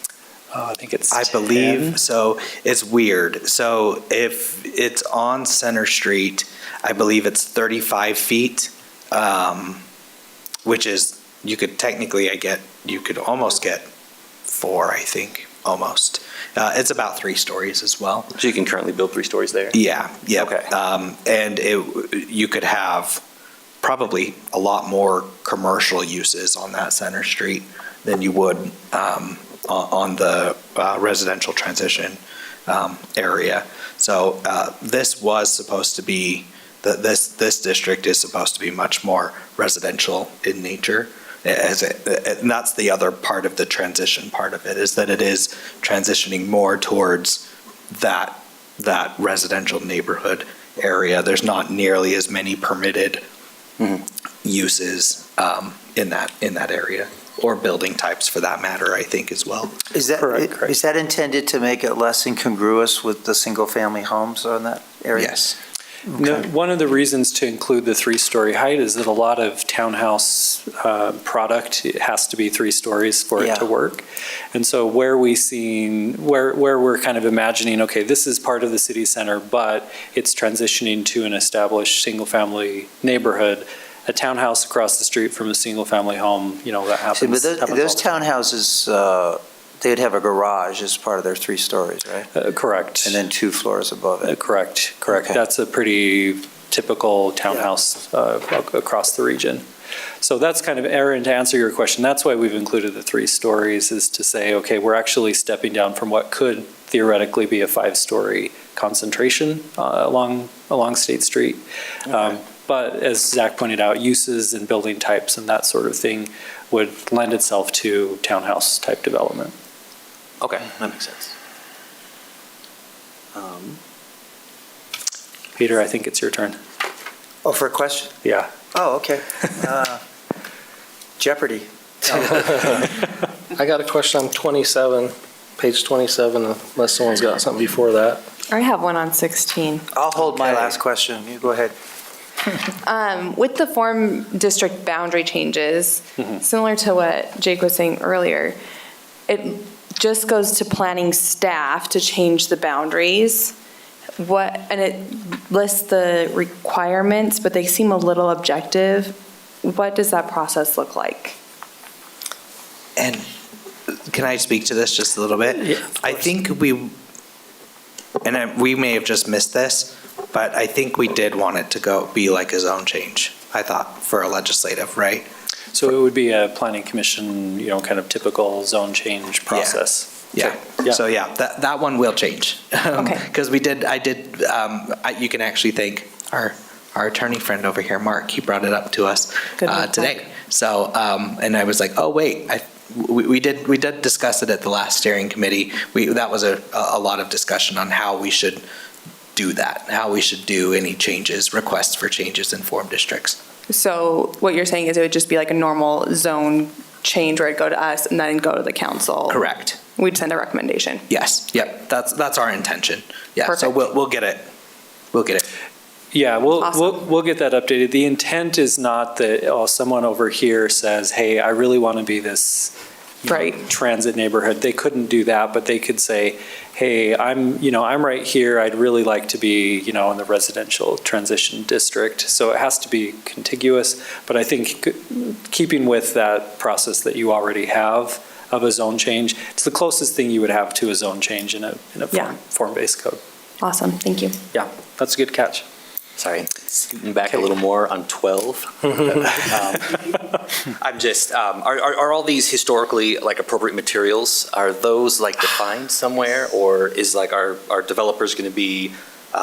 I think it's I 10. believe so. It's weird. So if it's on Center Street, I believe it's 35 feet, which is, you could almost get 4, I think, almost. It's about 3 stories as well. So you can currently build 3 stories there? Yeah. Okay. And you could have probably a lot more commercial uses on that Center Street than you would on the residential transition area. So this was supposed to be, this district is supposed to be much more residential in nature. And that's the other part of the transition part of it, is that it is transitioning more towards that residential neighborhood area. There's not nearly as many permitted uses in that area, or building types for that matter, I think, as well. Is that intended to make it less incongruous with the single-family homes on that area? Yes. No, one of the reasons to include the three-story height is that a lot of townhouse product, it has to be 3 stories for it Yeah. to work. And so where we're kind of imagining, okay, this is part of the city center, but it's transitioning to an established single-family neighborhood, a townhouse across the street from a single-family home, that See, happens. but those happens all the time. townhouses, they'd have a garage as part of their 3 stories, right? Correct. And then 2 floors above it. Correct. Okay. That's a pretty typical townhouse across the region. So that's kind of, Aaron, to answer your question, that's why we've included the 3 stories, is to say, okay, we're actually stepping down from what could theoretically be a 5-story concentration along State Street. But as Zach pointed out, uses and building types and that sort of thing would lend itself to townhouse-type development. Okay, that makes sense. Peter, I think it's your turn. Oh, for a question? Yeah. Oh, okay. Jeopardy. I got a question on 27, page 27, unless someone's got something before that. I have one on 16. I'll hold my Okay. last question. You go ahead. With the form district boundary changes, similar to what Jake was saying earlier, it just goes to planning staff to change the boundaries. And it lists the requirements, but they seem a little objective. What does that process look like? And can I speak to this just a little bit? Yeah, I think we may have just missed this, but I think we did want it to be like a zone change, I thought, for a legislative, right? So it would be a planning commission, kind of typical zone change process. Yeah. Yeah. So yeah, that one will change. Okay. Because you can actually thank our attorney friend over here, Mark. He brought it up to us Good luck, today. Mark. So, and I was like, oh, wait, we did discuss it at the last steering committee. That was a lot of discussion on how we should do that, how we should do any changes, requests for changes in form districts. So what you're saying is it would just be like a normal zone change where it'd go to us and then go to the council? Correct. We'd send a recommendation? Yes. Yep. That's our intention. Yeah. So Perfect. we'll get it. We'll get it. Yeah, Awesome. we'll get that updated. The intent is not that, someone over here says, hey, I really want to be this Right. transit neighborhood. They couldn't do that, but they could say, hey, I'm right here. I'd really like to be, in the residential transition district. So it has to be contiguous. But I think keeping with that process that you already have of a zone change, it's the closest thing you would have to a zone change in a Yeah. form-based code. Awesome, thank you. Yeah, that's a good catch. Sorry, scooting back a little more on 12. I'm just, are all these historically like appropriate materials? Are those like defined somewhere? Or is like our developers going to be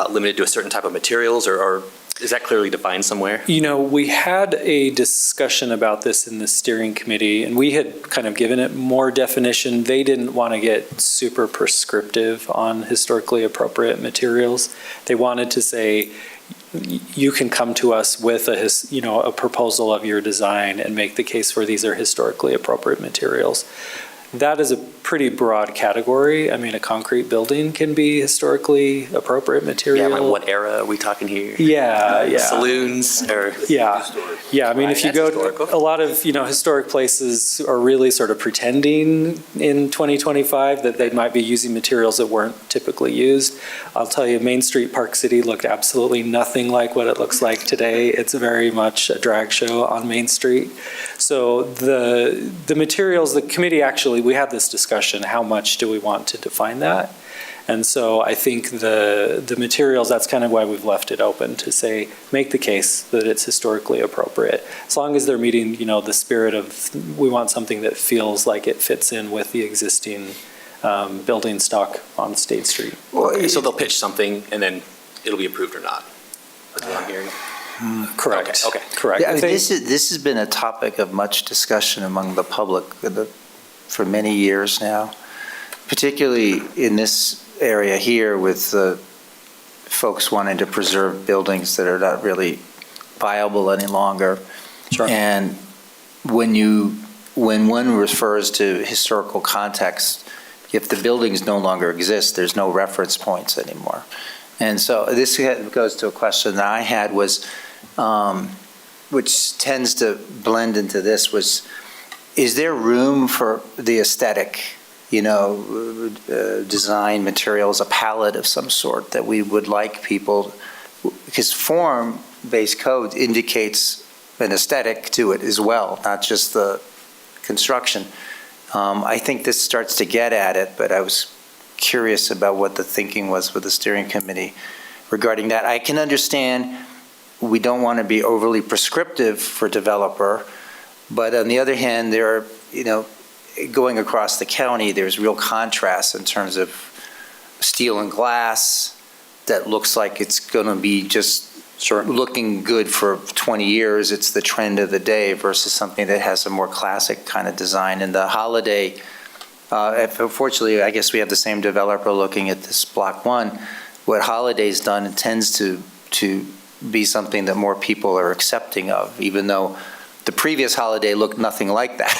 limited to a certain type of materials or is that clearly defined somewhere? We had a discussion about this in the steering committee, and we had kind of given it more definition. They didn't want to get super prescriptive on historically appropriate materials. They wanted to say, you can come to us with a proposal of your design and make the case for these are historically appropriate materials. That is a pretty broad category. I mean, a concrete building can be historically appropriate material. Yeah, like what era are we talking here? Yeah. Saloons or? Yeah. I mean, if you That's go, historical. a lot of, historic places are really sort of pretending in 2025 that they might be using materials that weren't typically used. I'll tell you, Main Street Park City looked absolutely nothing like what it looks like today. It's very much a drag show on Main Street. So the materials, the committee actually, we had this discussion, how much do we want to define that? And so I think the materials, that's kind of why we've left it open to say, make the case that it's historically appropriate. As long as they're meeting, the spirit of, we want something that feels like it fits in with the existing building stock on State Street. Okay, so they'll pitch something and then it'll be approved or not. That's what I'm hearing. Correct. Okay. Correct. Yeah, I mean, They- this has been a topic of much discussion among the public for many years now, particularly in this area here with folks wanting to preserve buildings that are not really viable any longer. Sure. And when one refers to historical context, if the buildings no longer exist, there's no reference points anymore. And so this goes to a question that I had was, which tends to blend into this, was, is there room for the aesthetic, design materials, a palette of some sort that we would like people, because form-based code indicates an aesthetic to it as well, not just the construction. I think this starts to get at it, but I was curious about what the thinking was with the steering committee regarding that. I can understand we don't want to be overly prescriptive for developer, but on the other hand, there are, going across the county, there's real contrast in terms of steel and glass that looks like it's going to be just looking good for 20 years. It's the trend of the day versus something that has a more classic kind of design. And the Holiday, unfortunately, I guess we have the same developer looking at this Block 1. What Holiday's done, it tends to be something that more people are accepting of, even though the previous Holiday looked nothing like that,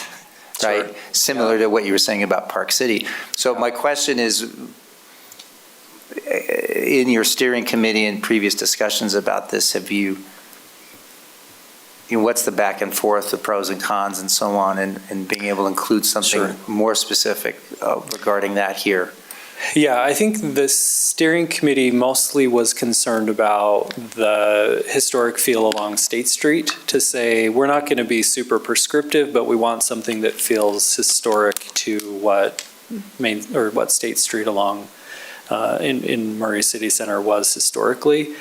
right? Sure. Similar to what you were saying about Park City. So my question is, in your steering committee and previous discussions about this, what's the back and forth, the pros and cons and so on, and being able to include something more specific regarding that here? Yeah, I think the steering committee mostly was concerned about the historic feel along State Street, to say we're not going to be super prescriptive, but we want something that feels historic to what State Street along in Murray City Center was historically.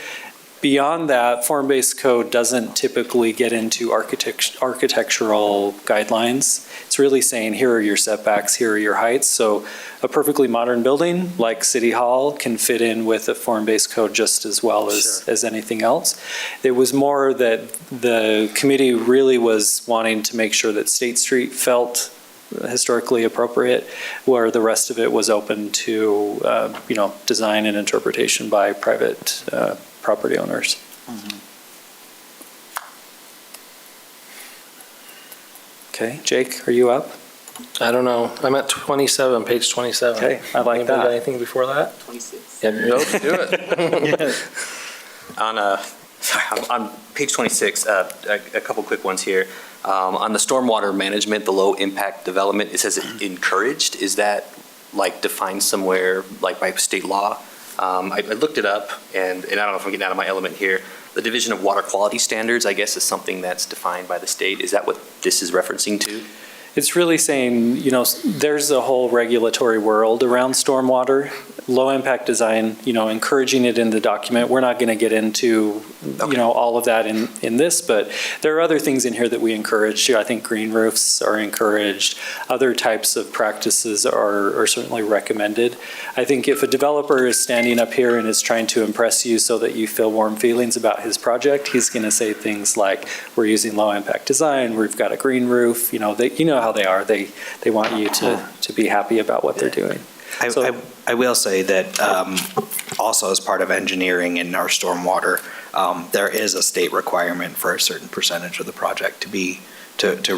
Beyond that, form-based code doesn't typically get into architectural guidelines. It's really saying, here are your setbacks, here are your heights. So a perfectly modern building like City Hall can fit in with a form-based code just as well as anything else. It was more that the committee really was wanting to make sure that State Street felt historically appropriate, where the rest of it was open to, design and interpretation by private property owners. Okay, Jake, are you up? I don't know. I'm at 27, page 27. Okay, I like Anybody got that. anything before that? 26. Yeah, nope, do it. On page 26, a couple quick ones here. On the stormwater management, the low impact development, it says encouraged. Is that defined somewhere by state law? I looked it up, and I don't know if I'm getting out of my element here. The Division of Water Quality Standards, I guess, is something that's defined by the state. Is that what this is referencing to? It's really saying, there's a whole regulatory world around stormwater, low impact design, encouraging it in the document. We're not going to get into, all of that in this, but there are other things in here that we encourage too. I think green roofs are encouraged. Other types of practices are certainly recommended. I think if a developer is standing up here and is trying to impress you so that you feel warm feelings about his project, he's going to say things like, we're using low impact design, we've got a green roof, how they are. They want you to be happy about what they're doing. I will say that also as part of engineering in our stormwater, there is a state requirement for a certain percentage of the project to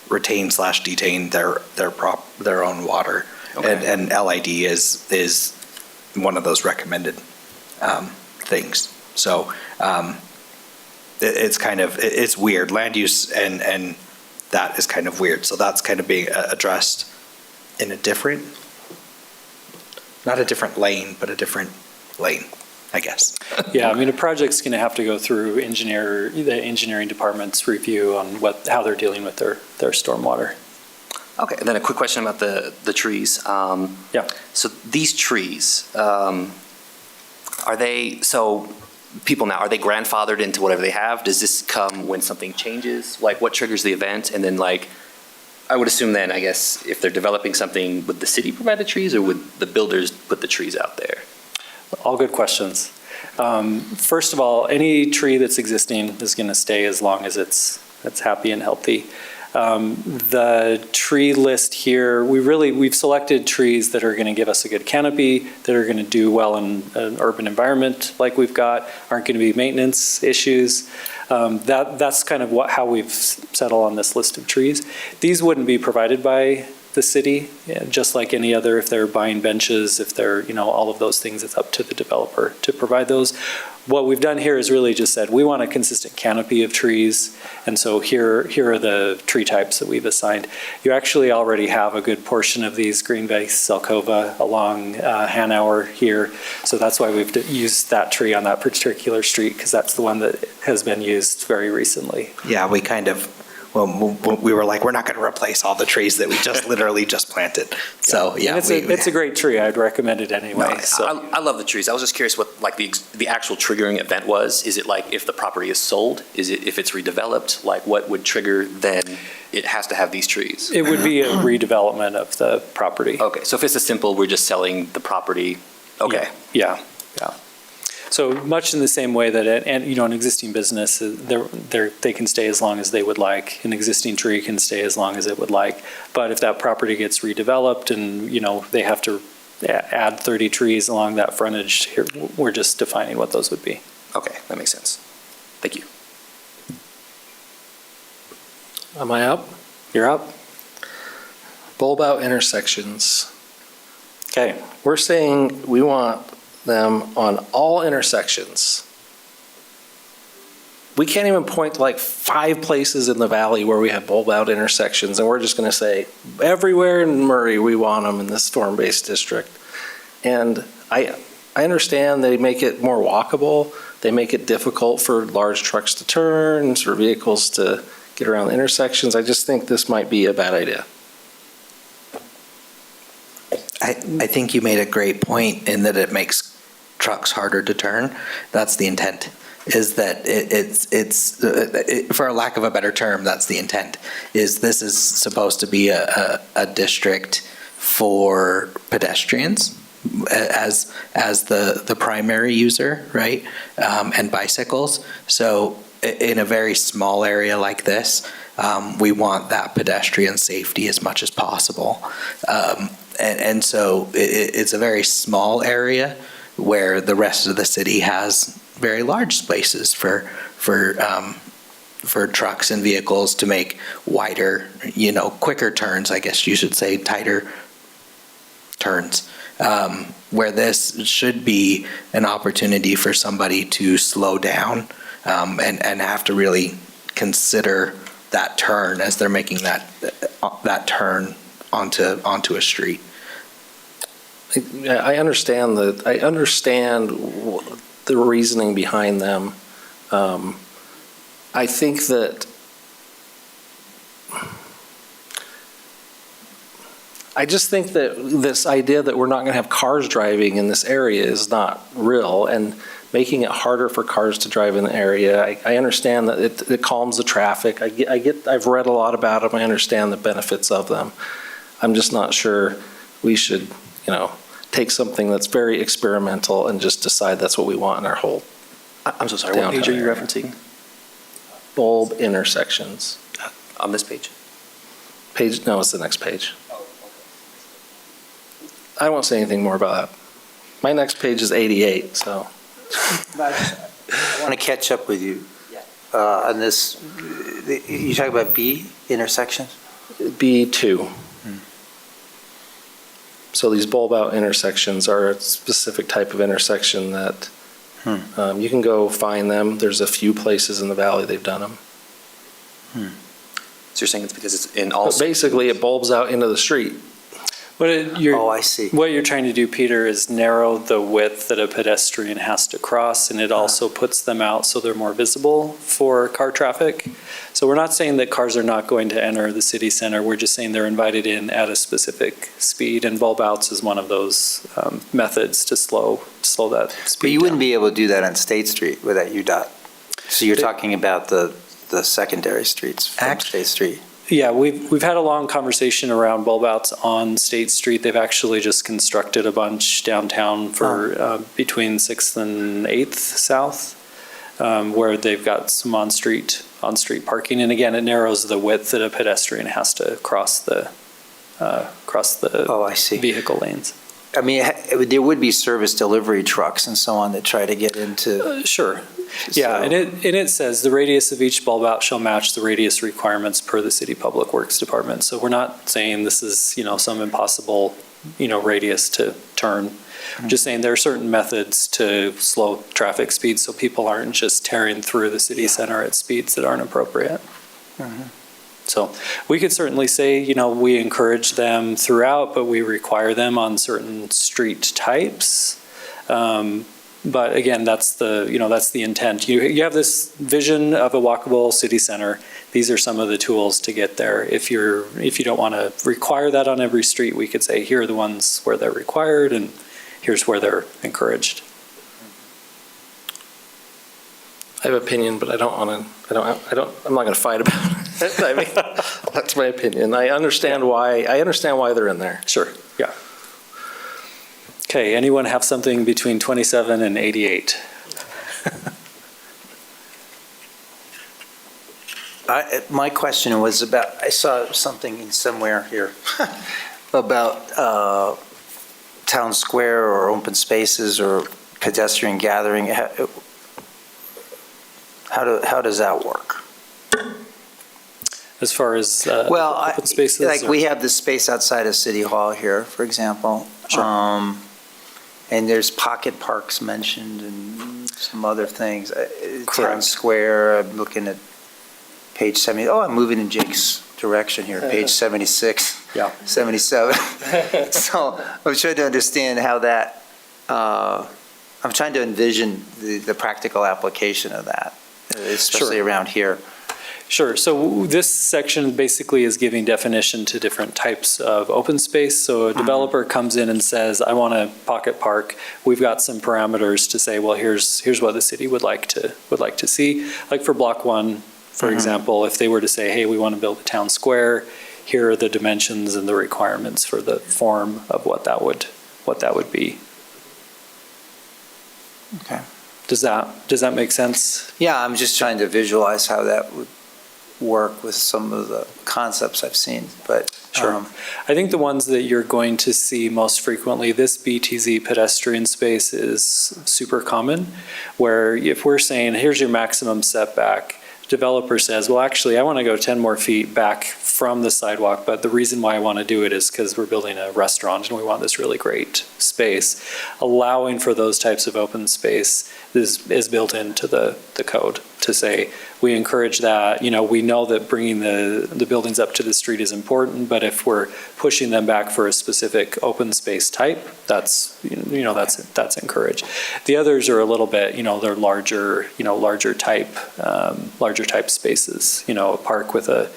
retain/detain their own water. Okay. And LID is one of those recommended things. So it's weird. Land use and that is kind of weird. So that's kind of being addressed in not a different lane, but a different lane, I guess. Yeah, a project's going to have to go through the engineering department's review on how they're dealing with their stormwater. Okay, and then a quick question about the trees. Yeah. So these trees, are they grandfathered into whatever they have? Does this come when something changes? What triggers the event? And then I would assume then, I guess, if they're developing something, would the city provide the trees or would the builders put the trees out there? All good questions. First of all, any tree that's existing is going to stay as long as it's happy and healthy. The tree list here, we've selected trees that are going to give us a good canopy, that are going to do well in an urban environment like we've got, aren't going to be maintenance issues. That's kind of how we've settled on this list of trees. These wouldn't be provided by the city, just like any other, if they're buying benches, if they're, all of those things, it's up to the developer to provide those. What we've done here is really just said, we want a consistent canopy of trees, and so here are the tree types that we've assigned. You actually already have a good portion of these green vase Zelkova along Hanauer here, so that's why we've used that tree on that particular street, because that's the one that has been used very recently. Yeah, we kind of, we were like, we're not going to replace all the trees that we just literally just planted. So, yeah. And it's a great tree, I'd recommend it anyway. No, So I love the trees. I was just curious what like the actual triggering event was. Is it like if the property is sold? Is it if it's redeveloped? Like what would trigger then it has to have these trees? it would be a redevelopment of the property. Okay, so if it's a simple, we're just selling the property. Okay. Yeah. So much in the same way that, an existing business, they can stay as long as they would like. An existing tree can stay as long as it would like. But if that property gets redeveloped and, they have to add 30 trees along that frontage, here, we're just defining what those would be. Okay, that makes sense. Thank you. Am I up? You're up? Bulb out intersections. Okay. We're saying we want them on all intersections. We can't even point to like 5 places in the valley where we have bulb out intersections, and we're just going to say everywhere in Murray we want them in this form-based district. And I understand they make it more walkable. They make it difficult for large trucks to turn, for vehicles to get around the intersections. I just think this might be a bad idea. I think you made a great point in that it makes trucks harder to turn. That's the intent, is that it's for a lack of a better term, that's the intent, is this is supposed to be a district for pedestrians as the primary user, right? And bicycles. So in a very small area like this, we want that pedestrian safety as much as possible. And so it's a very small area where the rest of the city has very large spaces for trucks and vehicles to make wider, quicker turns, I guess you should say, tighter turns. Where this should be an opportunity for somebody to slow down and have to really consider that turn as they're making that turn onto a street. I understand the reasoning behind them. I think that this idea that we're not going to have cars driving in this area is not real, and making it harder for cars to drive in the area. I understand that it calms the traffic. I've read a lot about them. I understand the benefits of them. I'm just not sure we should, take something that's very experimental and just decide that's what we want in our whole. I'm so sorry, what page are you referencing? Bulb intersections. On this page? No, it's the next page. I won't say anything more about that. My next page is 88, so. I want to catch up with you on this. You talk about B intersections? B2. So these bulb out intersections are a specific type of intersection that you can go find them. There's a few places in the valley they've done them. So you're saying it's because it's in all. But basically, it bulbs out into the street. I see. What you're trying to do, Peter, is narrow the width that a pedestrian has to cross, and it also puts them out so they're more visible for car traffic. So we're not saying that cars are not going to enter the city center. We're just saying they're invited in at a specific speed, and bulb outs is one of those methods to slow that speed But you wouldn't down. be able to do that on State Street without UDOT. So you're talking about the secondary streets from State Street. Yeah, we've had a long conversation around bulb outs on State Street. They've actually just constructed a bunch downtown for between 6th and 8th South, where they've got some on-street parking. And again, it narrows the width that a pedestrian has to cross the I see. vehicle lanes. I mean, there would be service delivery trucks and so on that try to get into. Sure. Yeah, So- and it says the radius of each bulb out shall match the radius requirements per the city public works department. So we're not saying this is, some impossible, radius to turn. I'm just saying there are certain methods to slow traffic speeds so people aren't just tearing through the city center at speeds that aren't appropriate. So we could certainly say, we encourage them throughout, but we require them on certain street types. But again, that's the intent. You have this vision of a walkable city center. These are some of the tools to get there. If you don't want to require that on every street, we could say, here are the ones where they're required and here's where they're encouraged. I have an opinion, but I'm not going to fight about it. I mean, that's my opinion. I understand why they're in there. Sure, yeah. Okay, anyone have something between 27 and 88? My question was about, I saw something in somewhere here about town square or open spaces or pedestrian gathering. How does that work? As far as Well, open spaces? like or- we have this space outside of City Hall here, for example. Sure. And there's pocket parks mentioned and some other things. Town Correct. Square, I'm looking at page 70. Oh, I'm moving in Jake's direction here, page 76. Yeah. 77. So I'm trying to understand how that, I'm trying to envision the practical application of that, especially around here. Sure. So this section basically is giving definition to different types of open space. So a developer comes in and says, I want a pocket park. We've got some parameters to say, well, here's what the city would like to see. Like for Block 1, for example, if they were to say, hey, we want to build a town square, here are the dimensions and the requirements for the form of what that would be. Okay. Does that make sense? Yeah, I'm just trying to visualize how that would work with some of the concepts I've seen, but. Sure. I think the ones that you're going to see most frequently, this BTZ pedestrian space is super common, where if we're saying, here's your maximum setback, developer says, well, actually, I want to go 10 more feet back from the sidewalk, but the reason why I want to do it is because we're building a restaurant and we want this really great space. Allowing for those types of open space is built into the code to say, we encourage that. We know that bringing the buildings up to the street is important, but if we're pushing them back for a specific open space type, that's encouraged. The others are a little bit, they're larger type spaces. A park with a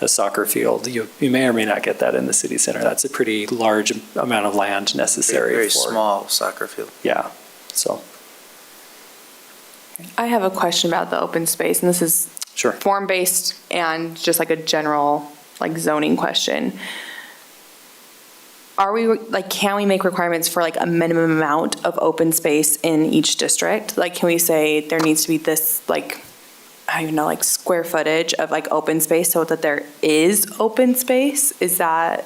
soccer field. You may or may not get that in the city center. That's a pretty large amount of land necessary. Very for, small soccer field. Yeah, so. I have a question about the open space, and this is Sure. form-based and just like a general zoning question. Can we make requirements for a minimum amount of open space in each district? Can we say there needs to be this, I don't even know, square footage of open space so that there is open space? Is that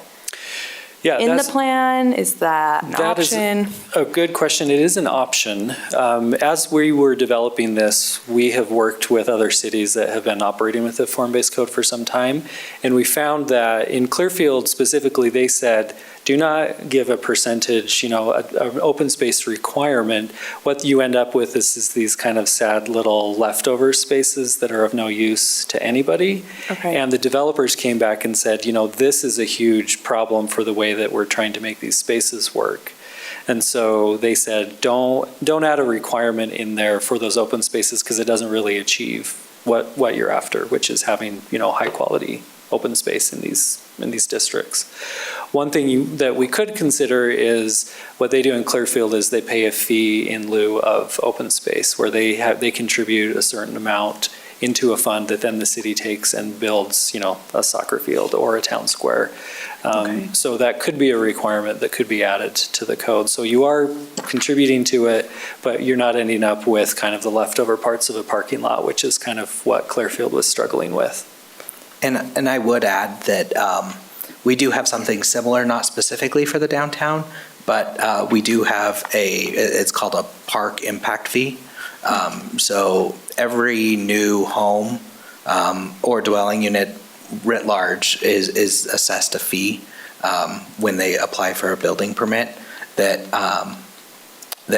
Yeah, in the plan? Is that an That is option? a good question. It is an option. As we were developing this, we have worked with other cities that have been operating with the form-based code for some time. And we found that in Clearfield specifically, they said, do not give a percentage, an open space requirement. What you end up with is these kind of sad little leftover spaces that are of no use to anybody. Okay. And the developers came back and said, this is a huge problem for the way that we're trying to make these spaces work. And so they said, don't add a requirement in there for those open spaces because it doesn't really achieve what you're after, which is having, high quality open space in these districts. One thing that we could consider is what they do in Clearfield is they pay a fee in lieu of open space, where they contribute a certain amount into a fund that then the city takes and builds, a soccer field or a town square. Okay. So that could be a requirement that could be added to the code. So you are contributing to it, but you're not ending up with kind of the leftover parts of a parking lot, which is kind of what Clearfield was struggling with. And I would add that we do have something similar, not specifically for the downtown, but we do have it's called a park impact fee. So every new home or dwelling unit writ large is assessed a fee when they apply for a building permit that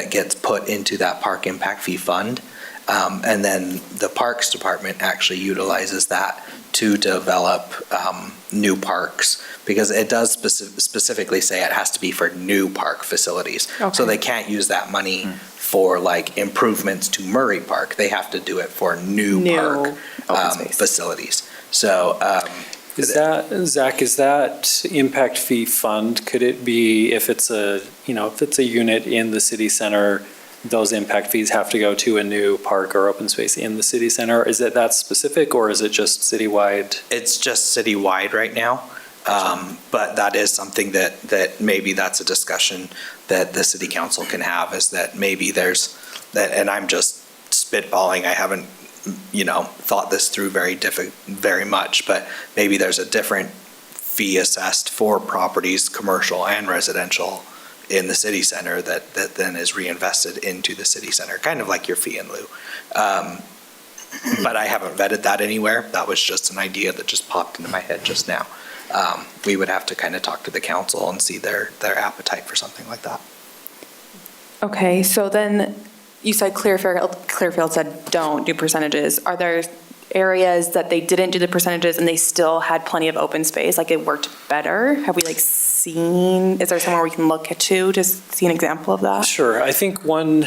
gets put into that park impact fee fund. And then the Parks Department actually utilizes that to develop new parks, because it does specifically say it has to be for new park facilities. So Okay. they can't use that money for like improvements to Murray Park. They have to do it for new park open space. facilities. So Is that, Zach, is that impact fee fund, could it be, if it's a unit in the city center, those impact fees have to go to a new park or open space in the city center? Is it that specific, or is it just citywide? it's just citywide right now. But that is something that maybe that's a discussion that the city council can have, is that maybe there's, that, and I'm just spitballing, I haven't, thought this through very much, but maybe there's a different fee assessed for properties, commercial and residential, in the city center that then is reinvested into the city center, kind of like your fee in lieu. But I haven't vetted that anywhere. That was just an idea that just popped into my head just now. We would have to kind of talk to the council and see their appetite for something like that. Okay, so then you said Clearfield said don't do percentages. Are there areas that they didn't do the percentages and they still had plenty of open space, like it worked better? Have we seen, is there somewhere we can look at to see an example of that? Sure. I think one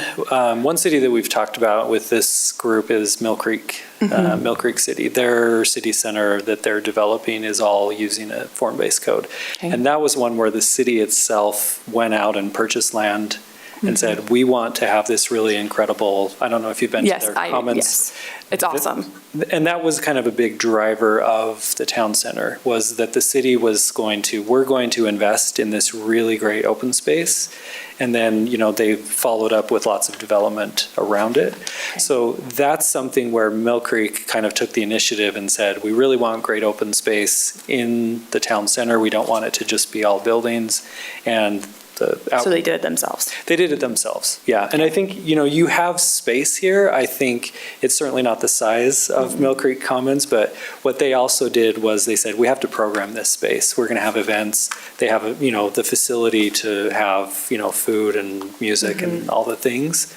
city that we've talked about with this group is Mill Creek, Mill Creek City. Their city center that they're developing is all using a form-based code. Okay. And that was one where the city itself went out and purchased land and said, we want to have this really incredible, I don't know if you've been to Yes, their commons. yes, it's awesome. And that was kind of a big driver of the town center, was that the city was we're going to invest in this really great open space. And then, they followed up with lots of development around it. Okay. So that's something where Mill Creek kind of took the initiative and said, we really want great open space in the town center. We don't want it to just be all buildings. And So they did it themselves. they did it themselves, yeah. And I think, you have space here. I think it's certainly not the size of Mill Creek Commons, but what they also did was they said, we have to program this space. We're going to have events. They have, the facility to have, food and music and all the things.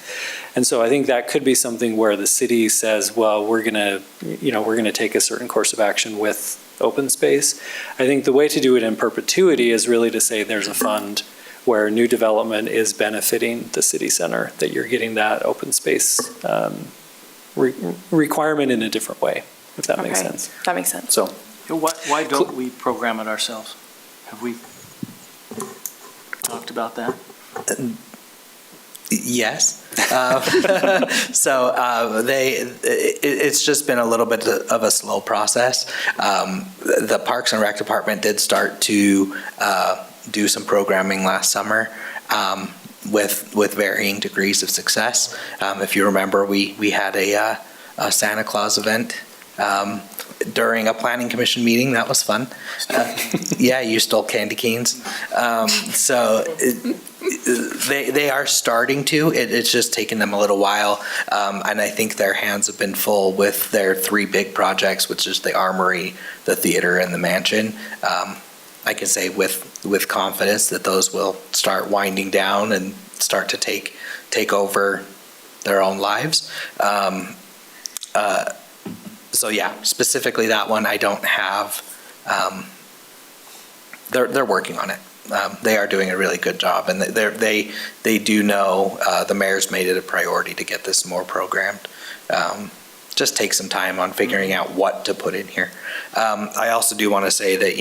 And so I think that could be something where the city says, well, we're going to take a certain course of action with open space. I think the way to do it in perpetuity is really to say there's a fund where new development is benefiting the city center, that you're getting that open space requirement in a different way, if that makes Okay, sense. that makes sense. So, Why don't we program it ourselves? Have we talked about that? Yes. So it's just been a little bit of a slow process. The Parks and Rec Department did start to do some programming last summer with varying degrees of success. If you remember, we had a Santa Claus event during a planning commission meeting. That was fun. Yeah, you stole candy canes. So they are starting to. It's just taken them a little while, and I think their hands have been full with their three big projects, which is the Armory, the theater, and the mansion. I can say with confidence that those will start winding down and start to take over their own lives. So yeah, specifically that one I don't have. They're working on it. They are doing a really good job, and they do know the mayor's made it a priority to get this more programmed. Just take some time on figuring out what to put in here. I also do want to say that,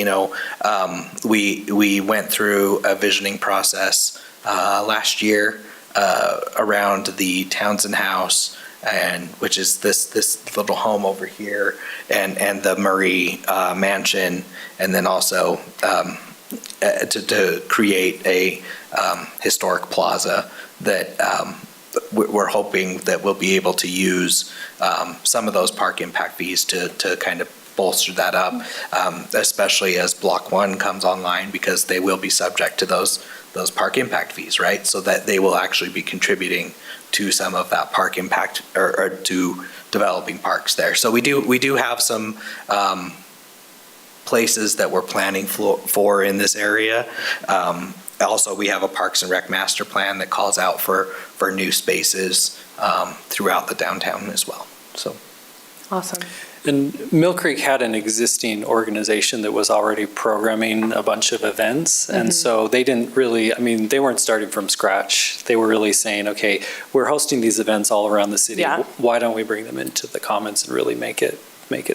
we went through a visioning process last year around the Townsend House, and which is this little home over here, and the Murray Mansion, and then also to create a historic plaza that we're hoping that we'll be able to use some of those park impact fees to kind of bolster that up, especially as Block 1 comes online, because they will be subject to those park impact fees, right? So that they will actually be contributing to some of that park impact, or to developing parks there. So we do have some places that we're planning for in this area. Also, we have a Parks and Rec master plan that calls out for new spaces throughout the downtown as well. So. Awesome. And Mill Creek had an existing organization that was already programming a bunch of events. And so they didn't really, I mean, they weren't starting from scratch. They were really saying, okay, we're hosting these events all around the city. Yeah. Why don't we bring them into the Commons and really make it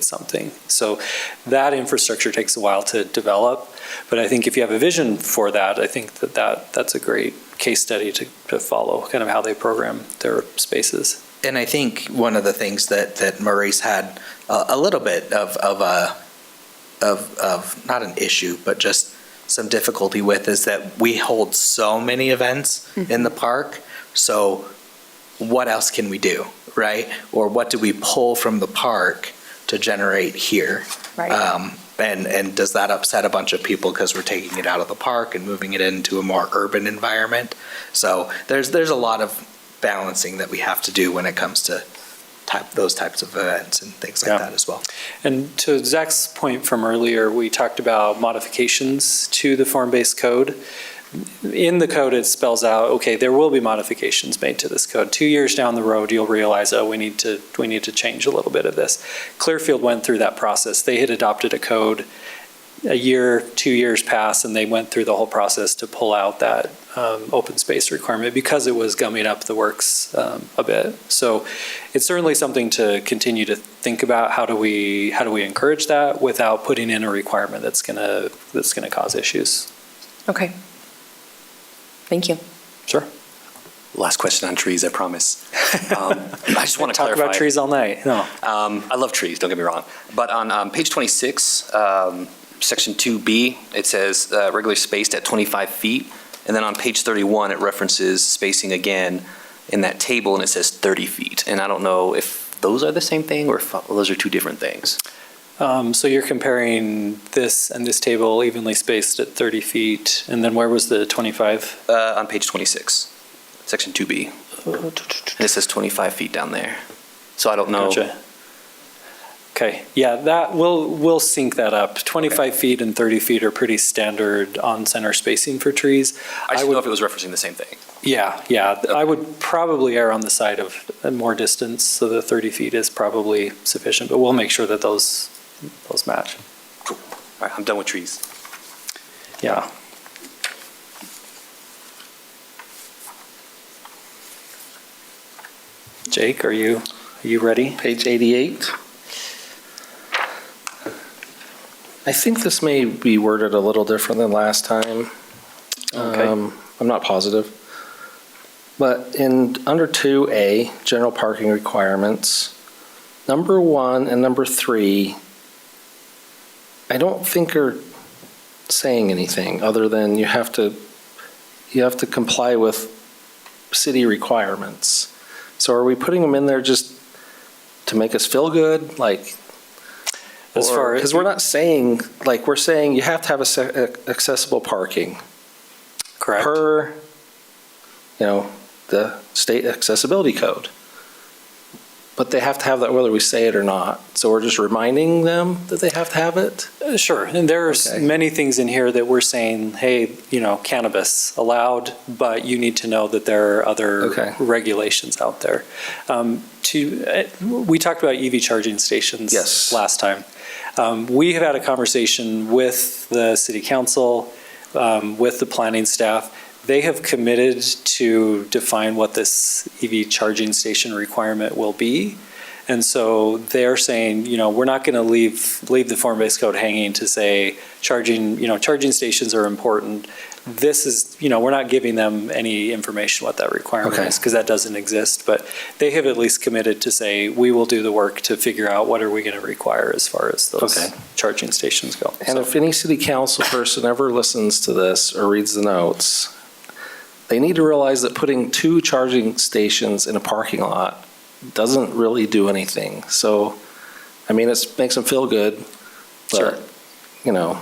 something? So that infrastructure takes a while to develop. But I think if you have a vision for that, I think that's a great case study to follow, kind of how they program their spaces. And I think one of the things that Maurice had a little bit of not an issue, but just some difficulty with, is that we hold so many events in the park. So what else can we do, right? Or what do we pull from the park to generate here? Right. And does that upset a bunch of people because we're taking it out of the park and moving it into a more urban environment? So there's a lot of balancing that we have to do when it comes to those types of events and things like that as well. And to Zach's point from earlier, we talked about modifications to the form-based code. In the code, it spells out, okay, there will be modifications made to this code. 2 years down the road, you'll realize, oh, we need to change a little bit of this. Clearfield went through that process. They had adopted a code. A year, 2 years passed, and they went through the whole process to pull out that open space requirement because it was gumming up the works a bit. So it's certainly something to continue to think about. How do we encourage that without putting in a requirement that's gonna cause issues? Okay. Thank you. Sure. Last question on trees, I promise. I just want to Talk clarify. about trees all night. No. I love trees, don't get me wrong. But on page 26, section 2B, it says regularly spaced at 25 feet. And then on page 31, it references spacing again in that table, and it says 30 feet. And I don't know if those are the same thing or if those are two different things. So you're comparing this and this table evenly spaced at 30 feet, and then where was the 25? On page 26, section 2B. And it says 25 feet down there. So I don't know. Gotcha. Okay, yeah, that, we'll sync that up. 25 feet and 30 feet are pretty standard on-center spacing for trees. I just didn't know if it was referencing the same thing. Yeah, I would probably err on the side of more distance, so the 30 feet is probably sufficient, but we'll make sure that those match. Cool. All right, I'm done with trees. Yeah. Jake, are you ready? Page 88. I think this may be worded a little different than last time. Okay. I'm not positive. But under 2A, general parking requirements, number 1 and number 3, I don't think are saying anything other than you have to comply with city requirements. So are we putting them in there just to make us feel good? Like, As far as because we're not saying, like, we're saying you have to have accessible parking correct. per, the state accessibility code. But they have to have that whether we say it or not. So we're just reminding them that they have to have it? Sure, and there's Okay. many things in here that we're saying, hey, cannabis allowed, but you need to know that there are other Okay. regulations out there. We talked about EV charging stations Yes. last time. We have had a conversation with the city council, with the planning staff. They have committed to define what this EV charging station requirement will be. And so they're saying, we're not going to leave the form-based code hanging to say charging stations are important. This is, we're not giving them any information what that requirement Okay. is because that doesn't exist. But they have at least committed to say, we will do the work to figure out what are we going to require as far as those Okay. charging stations go. And if any city council person ever listens to this or reads the notes, they need to realize that putting 2 charging stations in a parking lot doesn't really do anything. So I mean, it makes them feel good, Sure. but, you know,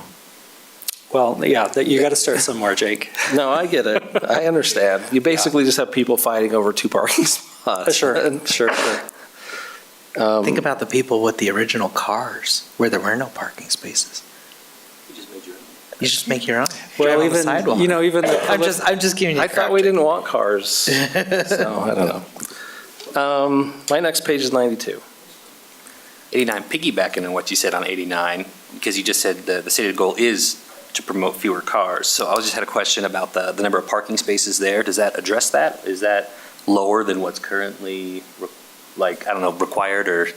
Well, yeah, you got to start somewhere, Jake. no, I get it. I understand. You basically just have people fighting over two parking spots. Sure, And, sure. Think about the people with the original cars where there were no parking spaces. You just make your own. Drive Well, on the even, sidewalk. even the I'm just giving you. I thought we didn't want cars, so I don't know. My next page is 92. 89, piggybacking on what you said on 89, because you just said the stated goal is to promote fewer cars. So I just had a question about the number of parking spaces there. Does that address that? Is that lower than what's currently, required, or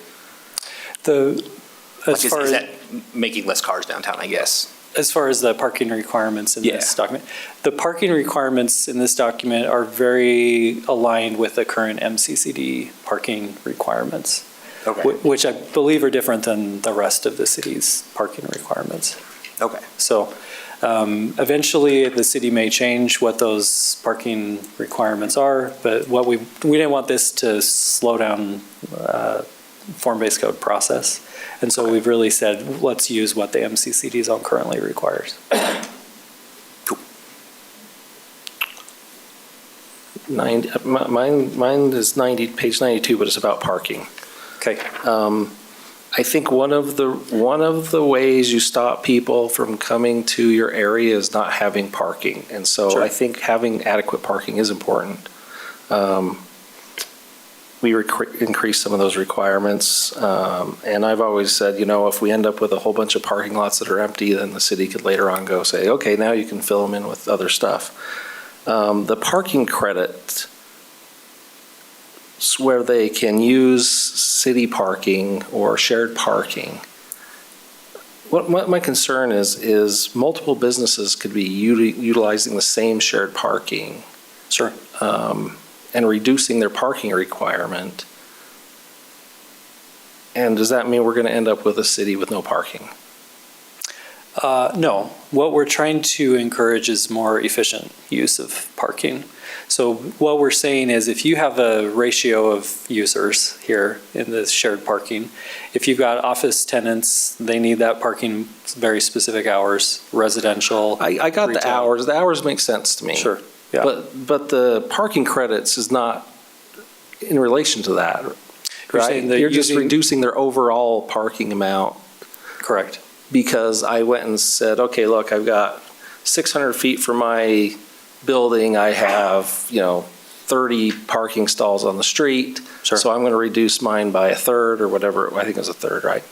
as is far as, that making less cars downtown, I guess? as far as the parking requirements in this document, the parking requirements in this document are very aligned with the current MCCD parking requirements, Okay, which I believe are different than the rest of the city's parking requirements. okay. So eventually, the city may change what those parking requirements are, but what we didn't want this to slow down form-based code process. And so we've really said, let's use what the MCCD zone currently requires. Mine is page 92, but it's about parking. Okay. I think one of the ways you stop people from coming to your area is not having parking. And so Sure. I think having adequate parking is important. We increase some of those requirements. And I've always said, if we end up with a whole bunch of parking lots that are empty, then the city could later on go say, okay, now you can fill them in with other stuff. The parking credit, where they can use city parking or shared parking. What my concern is multiple businesses could be utilizing the same shared parking. Sure. And reducing their parking requirement. And does that mean we're going to end up with a city with no parking? No. What we're trying to encourage is more efficient use of parking. So what we're saying is if you have a ratio of users here in the shared parking, if you've got office tenants, they need that parking very specific hours, residential. I got retail. the hours. The hours make sense to me. Sure, yeah. But the parking credits is not in relation to that, You're right? saying that You're just using- reducing their overall parking amount. Correct. Because I went and said, okay, look, I've got 600 feet from my building, I have, 30 parking stalls on the street. Sure. So I'm going to reduce mine by a third or whatever, I think it was a third, right?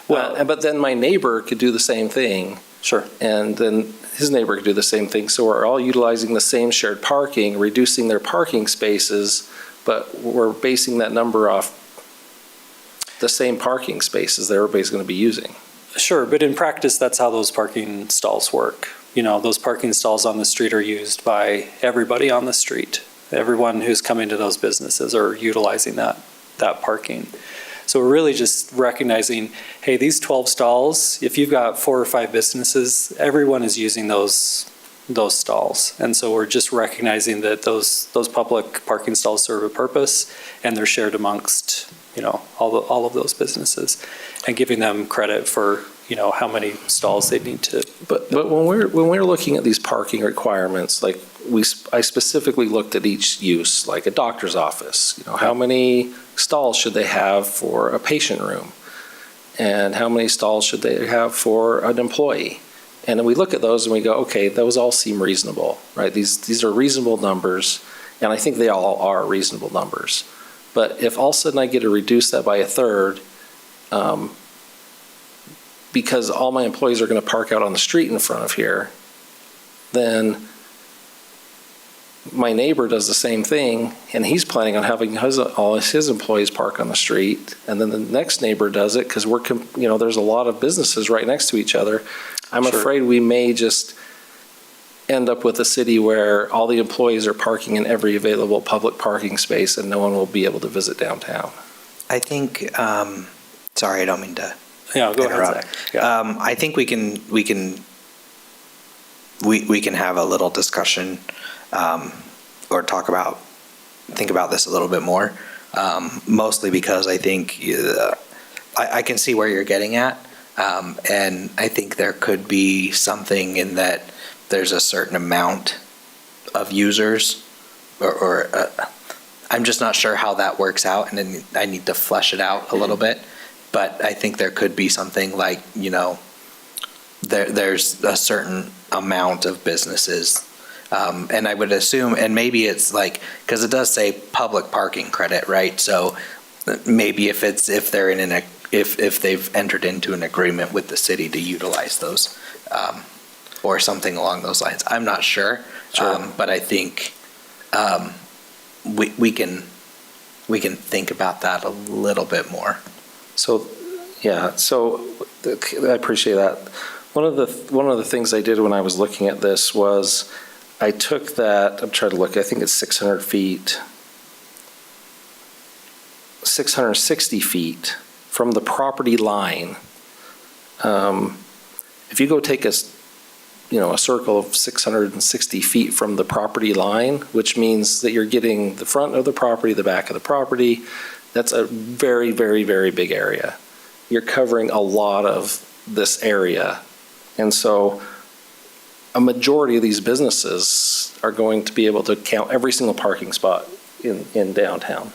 Well- But then my neighbor could do the same thing, Sure. and then his neighbor could do the same thing. So we're all utilizing the same shared parking, reducing their parking spaces, but we're basing that number off the same parking spaces that everybody's going to be using. Sure, but in practice, that's how those parking stalls work. Those parking stalls on the street are used by everybody on the street. Everyone who's coming to those businesses are utilizing that parking. So we're really just recognizing, hey, these 12 stalls, if you've got 4 or 5 businesses, everyone is using those stalls. And so we're just recognizing that those public parking stalls serve a purpose and they're shared amongst, all of those businesses and giving them credit for, how many stalls they need to. But when we're looking at these parking requirements, like I specifically looked at each use, like a doctor's office, how many stalls should they have for a patient room? And how many stalls should they have for an employee? And then we look at those and we go, okay, those all seem reasonable, right? These are reasonable numbers, and I think they all are reasonable numbers. But if all of a sudden I get to reduce that by a third, because all my employees are going to park out on the street in front of here, then my neighbor does the same thing, and he's planning on having all his employees park on the street, and then the next neighbor does it, because there's a lot of businesses right next to each other. I'm Sure. afraid we may just end up with a city where all the employees are parking in every available public parking space, and no one will be able to visit downtown. I think, sorry, I don't mean to Yeah, go ahead, interrupt. Zach. Yeah. I think we can have a little discussion or think about this a little bit more. Mostly because I think I can see where you're getting at. And I think there could be something in that there's a certain amount of users or I'm just not sure how that works out, and then I need to flesh it out a little bit. But I think there could be something like, there's a certain amount of businesses. And I would assume, and maybe it's like, because it does say public parking credit, right? So maybe if they're if they've entered into an agreement with the city to utilize those, or something along those lines. I'm not sure. But I think we can think about that a little bit more. So, yeah, so I appreciate that. One of the things I did when I was looking at this was I took that, I'm trying to look, I think it's 600 feet, 660 feet from the property line. If you go take a circle of 660 feet from the property line, which means that you're getting the front of the property, the back of the property, that's a very, very, very big area. You're covering a lot of this area. And so a majority of these businesses are going to be able to count every single parking spot in downtown.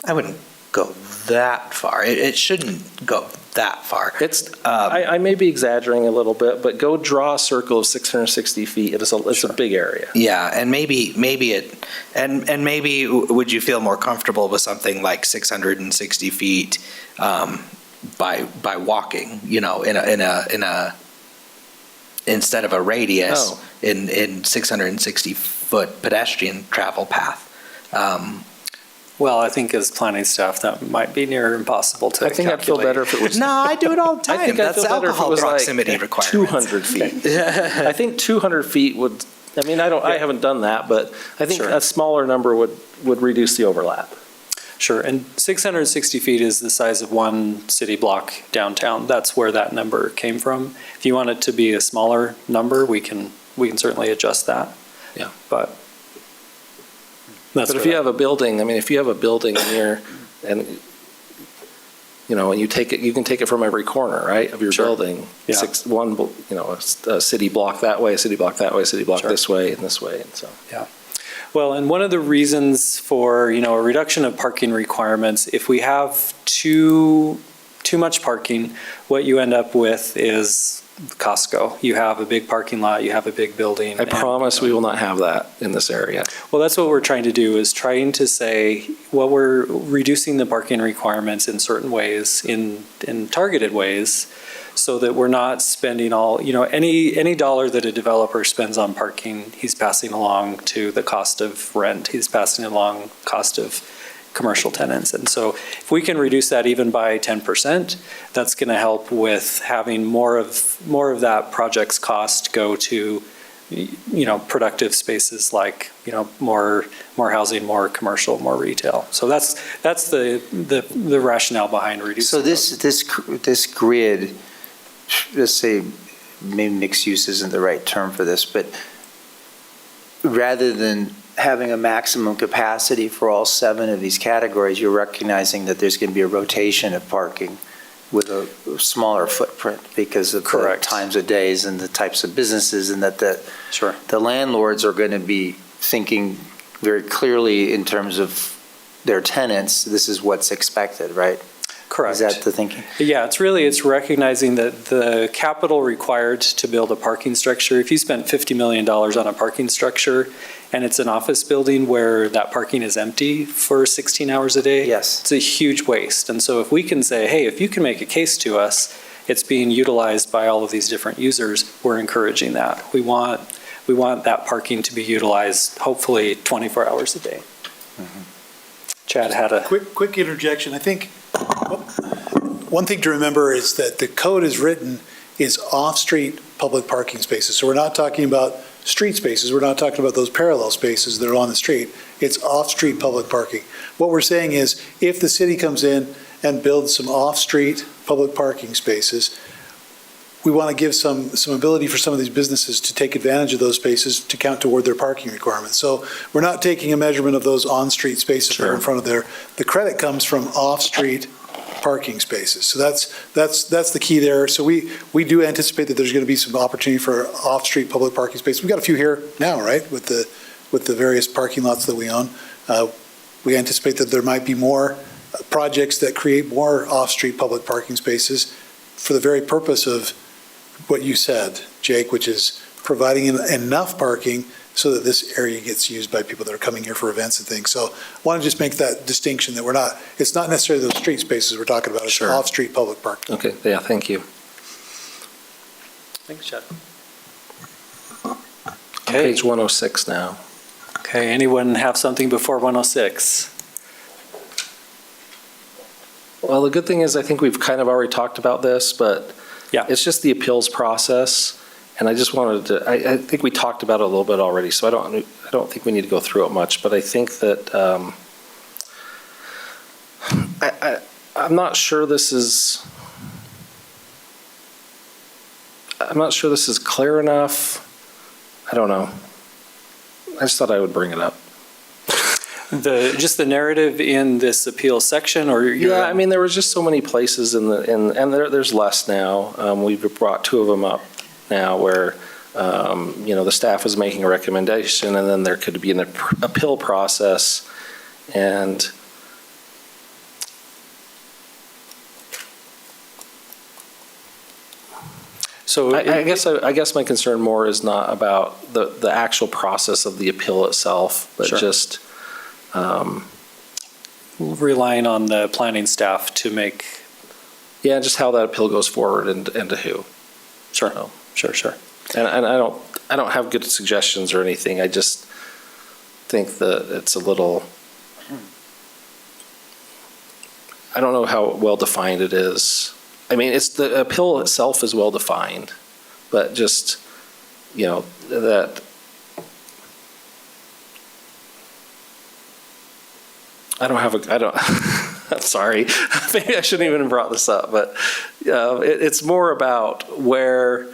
I wouldn't go that far. It shouldn't go that far. It's I may be exaggerating a little bit, but go draw a circle of 660 feet. It's a big area. Yeah, and maybe would you feel more comfortable with something like 660 feet by walking? In a instead of a radius in 660 foot pedestrian travel path. Well, I think as planning staff, that might be near impossible to I think I'd feel calculate. better if it was. No, I do it all the time. I think I'd That's feel better if it alcohol was proximity like requirements. 200 feet. I think 200 feet would. I mean, I haven't done that, but I think Sure. a smaller number would reduce the overlap. Sure, and 660 feet is the size of one city block downtown. That's where that number came from. If you want it to be a smaller number, we can certainly adjust that. Yeah. But that's But if you have a building, if you have a building near, and you take it, you can take it from every corner, right, of your Sure. building. Yeah. A city block that way, a city block that way, a city block Sure. this way, and this way, and so. Well, and one of the reasons for, a reduction of parking requirements, if we have too much parking, what you end up with is Costco. You have a big parking lot, you have a big building. I promise we will not have that in this area. Well, that's what we're trying to do, is trying to say, well, we're reducing the parking requirements in certain ways, in targeted ways, so that we're not spending all, any dollar that a developer spends on parking, he's passing along to the cost of rent, he's passing along cost of commercial tenants. And so if we can reduce that even by 10%, that's going to help with having more of that project's cost go to, productive spaces like, more housing, more commercial, more retail. So that's the rationale behind reducing. So this grid, let's say, maybe mixed use isn't the right term for this, but rather than having a maximum capacity for all 7 of these categories, you're recognizing that there's going to be a rotation of parking with a smaller footprint because of the times of days and the types of businesses, and that the landlords are going to be thinking very clearly in terms of their tenants, this is what's expected, right? Correct. Is that the thinking? Yeah, it's recognizing that the capital required to build a parking structure, if you spent $50 million on a parking structure and it's an office building where that parking is empty for 16 hours a day, Yes. it's a huge waste. And so if we can say, hey, if you can make a case to us, it's being utilized by all of these different users, we're encouraging that. We want that parking to be utilized hopefully 24 hours a day. Chad had a... Quick interjection. I think one thing to remember is that the code is written is off-street public parking spaces. So we're not talking about street spaces. We're not talking about those parallel spaces that are on the street. It's off-street public parking. What we're saying is if the city comes in and builds some off-street public parking spaces, we want to give some ability for some of these businesses to take advantage of those spaces to count toward their parking requirements. So we're not taking a measurement of those on-street spaces that are in front of there. The credit comes from off-street parking spaces. So that's the key there. So we do anticipate that there's going to be some opportunity for off-street public parking space. We've got a few here now, right, with the various parking lots that we own. We anticipate that there might be more projects that create more off-street public parking spaces for the very purpose of what you said, Jake, which is providing enough parking so that this area gets used by people that are coming here for events and things. So I want to just make that distinction that it's not necessarily those street spaces we're talking about, it's Sure. off-street public parking. Okay, yeah, thank you. Thanks, Chad. Page 106 now. Okay, anyone have something before 106? Well, the good thing is I think we've kind of already talked about this, but Yeah. it's just the appeals process. And I just wanted to, I think we talked about it a little bit already, so I don't think we need to go through it much, but I think that, I'm not sure this is clear enough. I don't know. I just thought I would bring it up. Just the narrative in this appeal section, or Yeah, I mean, there was just so many places and there's less now. We've brought two of them up now where, the staff was making a recommendation and then there could be an appeal process. And so I guess my concern more is not about the actual process of the appeal itself, but Sure. just, relying on the planning staff to make. yeah, just how that appeal goes forward and to who. Sure, So, sure. And I don't have good suggestions or anything. I just think that it's a little, I don't know how well-defined it is. I mean, the appeal itself is well-defined, but just, that, I'm sorry, maybe I shouldn't even have brought this up, but it's more about where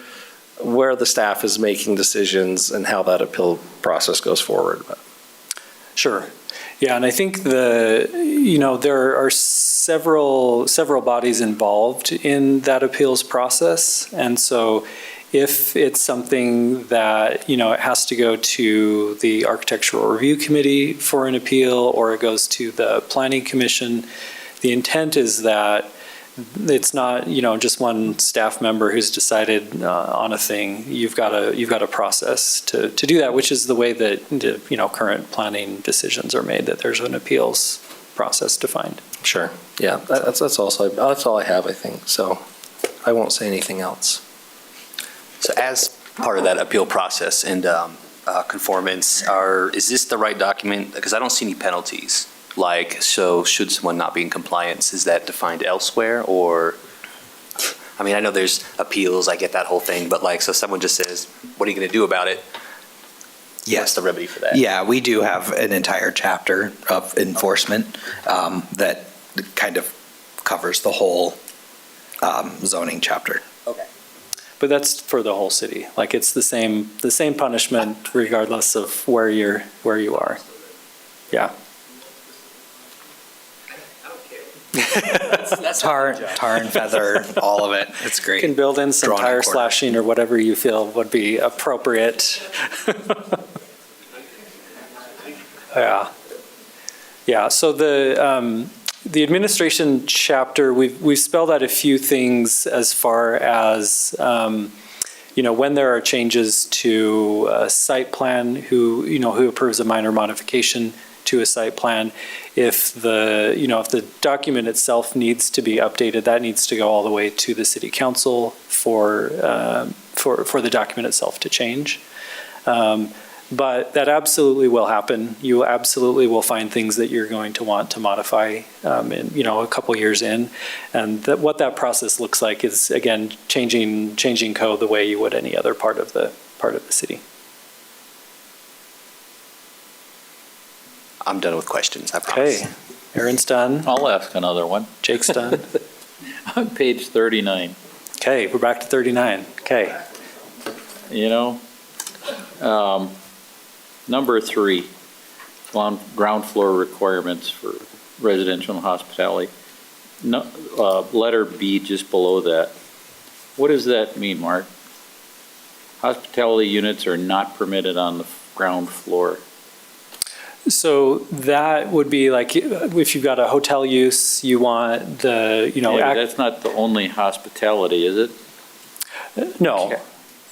the staff is making decisions and how that appeal process goes forward. Sure. Yeah, and I think there are several bodies involved in that appeals process. And so if it's something that, it has to go to the Architectural Review Committee for an appeal, or it goes to the Planning Commission, the intent is that it's not, just one staff member who's decided on a thing. You've got a process to do that, which is the way that the, current planning decisions are made, that there's an appeals process defined. Sure. Yeah, that's all I have, I think. So I won't say anything else. So as part of that appeal process and conformance, is this the right document? Because I don't see any penalties. So should someone not be in compliance, is that defined elsewhere? Or, I mean, I know there's appeals, I get that whole thing, but so someone just says, what are you going to do about it? What's the remedy for that? Yeah, we do have an entire chapter of enforcement that kind of covers the whole zoning chapter. Okay. But that's for the whole city. It's the same punishment regardless of where you are. Yeah. That's tar and feather, all of it. It's great. You can build in some Drawn in tire quarter. slashing or whatever you feel would be appropriate. Yeah. Yeah, so the administration chapter, we've spelled out a few things as far as, when there are changes to a site plan, who approves a minor modification to a site plan. If if the document itself needs to be updated, that needs to go all the way to the city council for the document itself to change. But that absolutely will happen. You absolutely will find things that you're going to want to modify, a couple years in. And what that process looks like is, again, changing code the way you would any other part of the city. I'm done with questions, I promise. Okay, Aaron's done, I'll ask another one. Jake's done. On page 39, Okay, we're back to 39. Okay, number 3, ground floor requirements for residential and hospitality. no, letter B just below that. What does that mean, Mark? Hospitality units are not permitted on the ground floor. So that would be like, if you've got a hotel use, you want the, Yeah, but that's not the only hospitality, is it? No, Okay.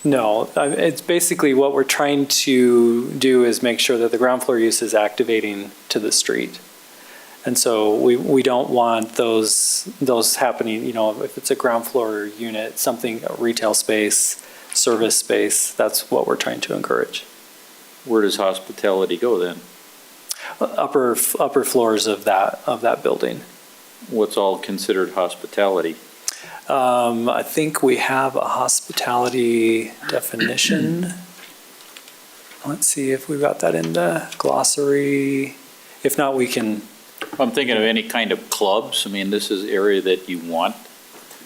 no. It's basically what we're trying to do is make sure that the ground floor use is activating to the street. And so we don't want those happening, if it's a ground floor unit, something, a retail space, service space, that's what we're trying to encourage. Where does hospitality go then? Upper floors of that building. What's all considered hospitality? I think we have a hospitality definition. Let's see if we've got that in the glossary. If not, we can. I'm thinking of any kind of clubs. I mean, this is area that you want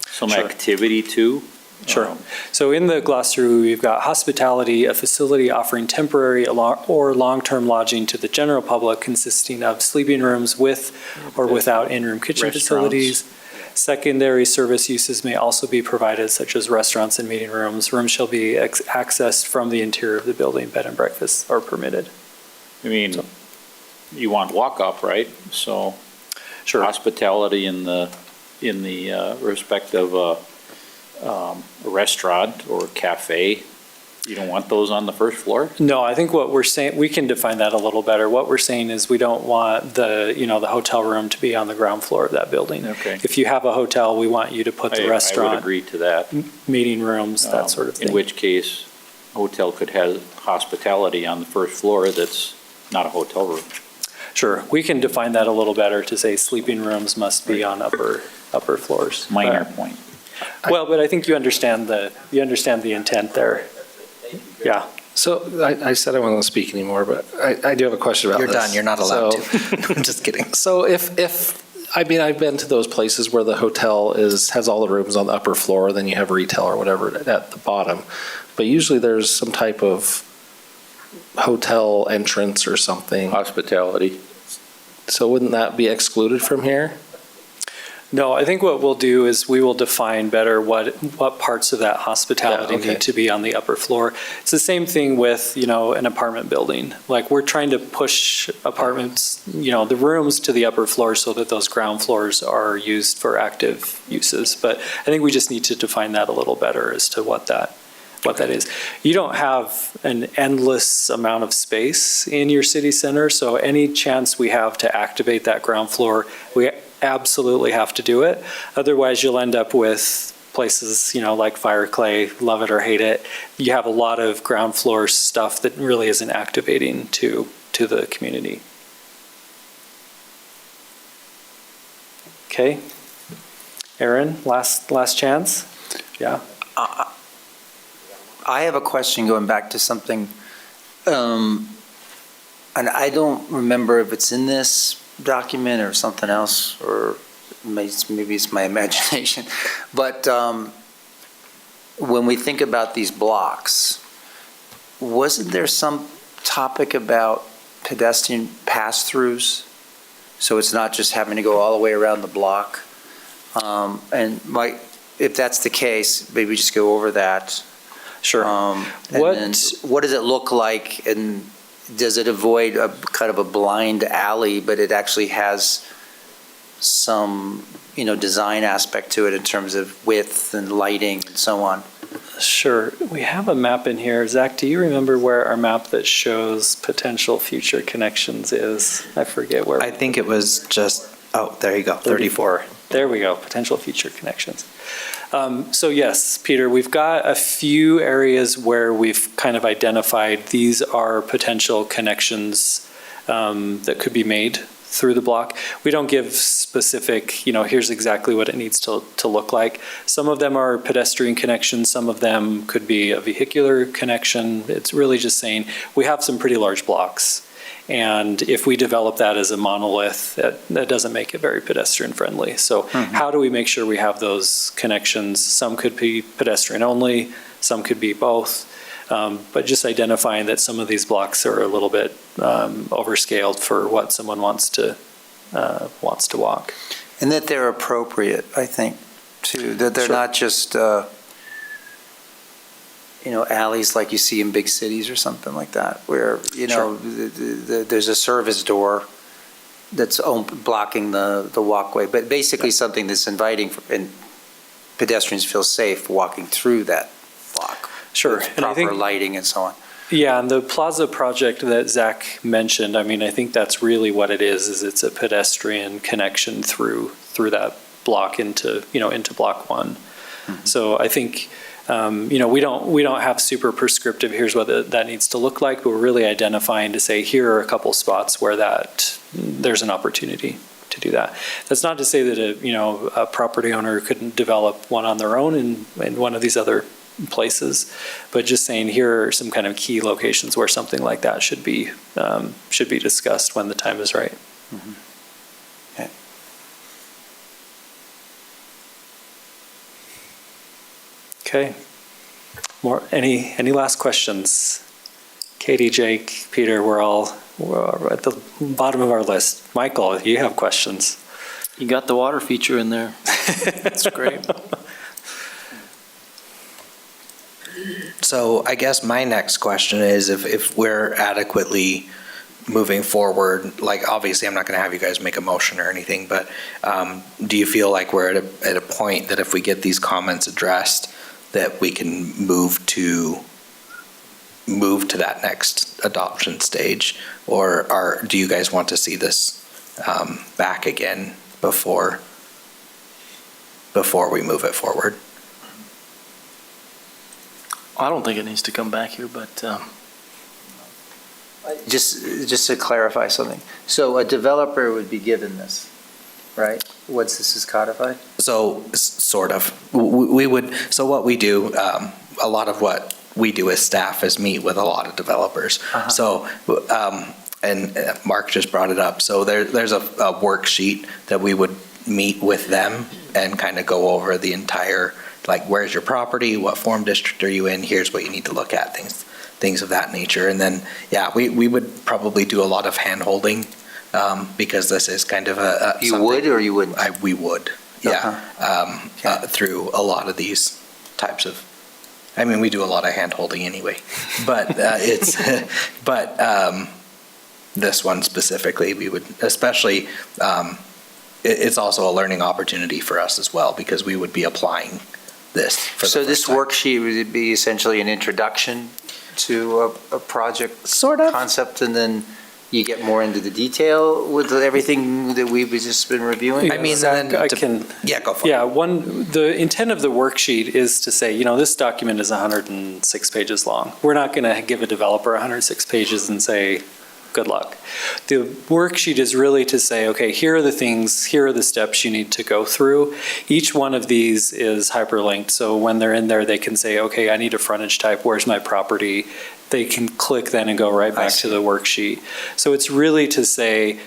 some Sure. activity to. Sure. So in the glossary, we've got hospitality, a facility offering temporary or long-term lodging to the general public consisting of sleeping rooms with or without in-room kitchen Restaurants. facilities. Secondary service uses may also be provided, such as restaurants and meeting rooms. Rooms shall be accessed from the interior of the building. Bed and breakfasts are permitted. I mean, you want walk-up, right? So Sure. hospitality in the respect of a restaurant or cafe, you don't want those on the first floor? No, I think what we're saying, we can define that a little better. What we're saying is we don't want the hotel room to be on the ground floor of that building. Okay. If you have a hotel, we want you to put the I would restaurant, agree to that. meeting rooms, that sort of thing. In which case, a hotel could have hospitality on the first floor that's not a hotel room. Sure, we can define that a little better to say sleeping rooms must be on upper floors. Minor point. Well, but I think you understand the intent there. Yeah. So I said I wasn't going to speak anymore, but I do have a question about You're this. done, you're not allowed So- to. I'm just kidding. So I've been to those places where the hotel has all the rooms on the upper floor, then you have retail or whatever at the bottom. But usually there's some type of hotel entrance or something. Hospitality. So wouldn't that be excluded from here? No, I think what we'll do is we will define better what parts of that hospitality Yeah, okay. need to be on the upper floor. It's the same thing with, an apartment building. Like, we're trying to push apartments, the rooms to the upper floor so that those ground floors are used for active uses. But I think we just need to define that a little better as to what that is. You don't have an endless amount of space in your city center, so any chance we have to activate that ground floor, we absolutely have to do it. Otherwise, you'll end up with places, like Fire Clay, love it or hate it. You have a lot of ground floor stuff that really isn't activating to the community. Okay. Aaron, last chance? Yeah. I have a question going back to something, and I don't remember if it's in this document or something else, or maybe it's my imagination. But when we think about these blocks, wasn't there some topic about pedestrian pass-throughs? So it's not just having to go all the way around the block? And if that's the case, maybe just go over that. Sure. And then what does it look like, and does it avoid a kind of a blind alley, but it actually has some, design aspect to it in terms of width and lighting and so on? Sure. We have a map in here. Zach, do you remember where our map that shows potential future connections is? I forget where. I think it was just, there you go, 34. There we go, potential future connections. So yes, Peter, we've got a few areas where we've kind of identified these are potential connections that could be made through the block. We don't give specific, here's exactly what it needs to look like. Some of them are pedestrian connections, some of them could be a vehicular connection. It's really just saying, we have some pretty large blocks. And if we develop that as a monolith, that doesn't make it very pedestrian friendly. So how do we make sure we have those connections? Some could be pedestrian only, some could be both. But just identifying that some of these blocks are a little bit overscaled for what someone wants to walk. And that they're appropriate, I think, too, that they're Sure. not just, alleys like you see in big cities or something like that, where, there's a service door that's blocking the walkway, but basically something that's inviting and pedestrians feel safe walking through that block. Sure. With And I think- proper lighting and so on. Yeah, and the plaza project that Zach mentioned, I mean, I think that's really what it is it's a pedestrian connection through that block into block one. So I think, we don't have super prescriptive, here's what that needs to look like, but we're really identifying to say, here are a couple spots where there's an opportunity to do that. That's not to say that a property owner couldn't develop one on their own in one of these other places, but just saying here are some kind of key locations where something like that should be discussed when the time is right. Okay. Okay. Any last questions? Katie, Jake, Peter, we're at the bottom of our list. Michael, you have questions. You got the water feature in there. That's great. So I guess my next question is if we're adequately moving forward, like obviously I'm not going to have you guys make a motion or anything, but do you feel like we're at a point that if we get these comments addressed, that we can move to that next adoption stage? Or do you guys want to see this back again before we move it forward? I don't think it needs to come back here, but Just to clarify something, so a developer would be given this, right? Once this is codified? So, sort of. So what we do, a lot of what we do as staff is meet with a lot of developers. So, and Mark just brought it up. So there's a worksheet that we would meet with them and kind of go over the entire, like, where's your property? What form district are you in? Here's what you need to look at, things of that nature. And then, yeah, we would probably do a lot of hand-holding because this is kind of a You would or you wouldn't? we would, yeah, through a lot of these types of, I mean, we do a lot of hand-holding anyway, but this one specifically, we would, especially, it's also a learning opportunity for us as well, because we would be applying this for the So first this time. worksheet would be essentially an introduction to a project Sort of. concept, and then you get more into the detail with everything that we've just been reviewing? I mean, Zach, then I to- can. Yeah, go for it. Yeah, the intent of the worksheet is to say, this document is 106 pages long. We're not going to give a developer 106 pages and say, good luck. The worksheet is really to say, okay, here are the things, here are the steps you need to go through. Each one of these is hyperlinked, so when they're in there, they can say, okay, I need a frontage type, where's my property? They can click then and go right back to the worksheet. So it's really to say,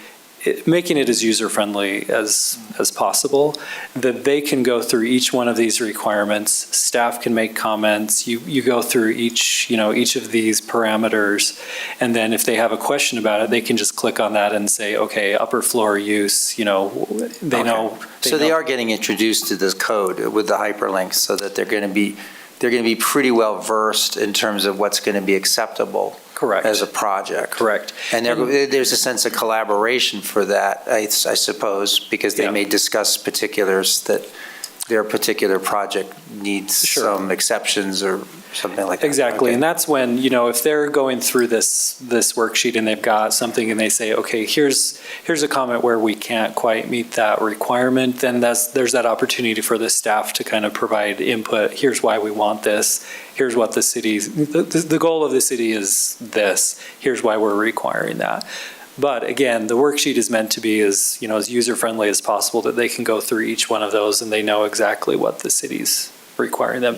making it as user-friendly as possible, that they can go through each one of these requirements, staff can make comments, you go through each of these parameters, and then if they have a question about it, they can just click on that and say, okay, upper floor use, they know. So they are getting introduced to this code with the hyperlinks, so that they're going to be pretty well versed in terms of what's going to be acceptable. Correct. As a project. Correct. And there's a sense of collaboration for that, I suppose, because they Yeah. may discuss particulars that their particular project needs Sure. some exceptions or something like that. Exactly, Okay. and that's when, if they're going through this worksheet and they've got something and they say, okay, here's a comment where we can't quite meet that requirement, then there's that opportunity for the staff to kind of provide input. Here's why we want this. Here's what the goal of the city is this. Here's why we're requiring that. But again, the worksheet is meant to be as user-friendly as possible, that they can go through each one of those and they know exactly what the city's requiring them.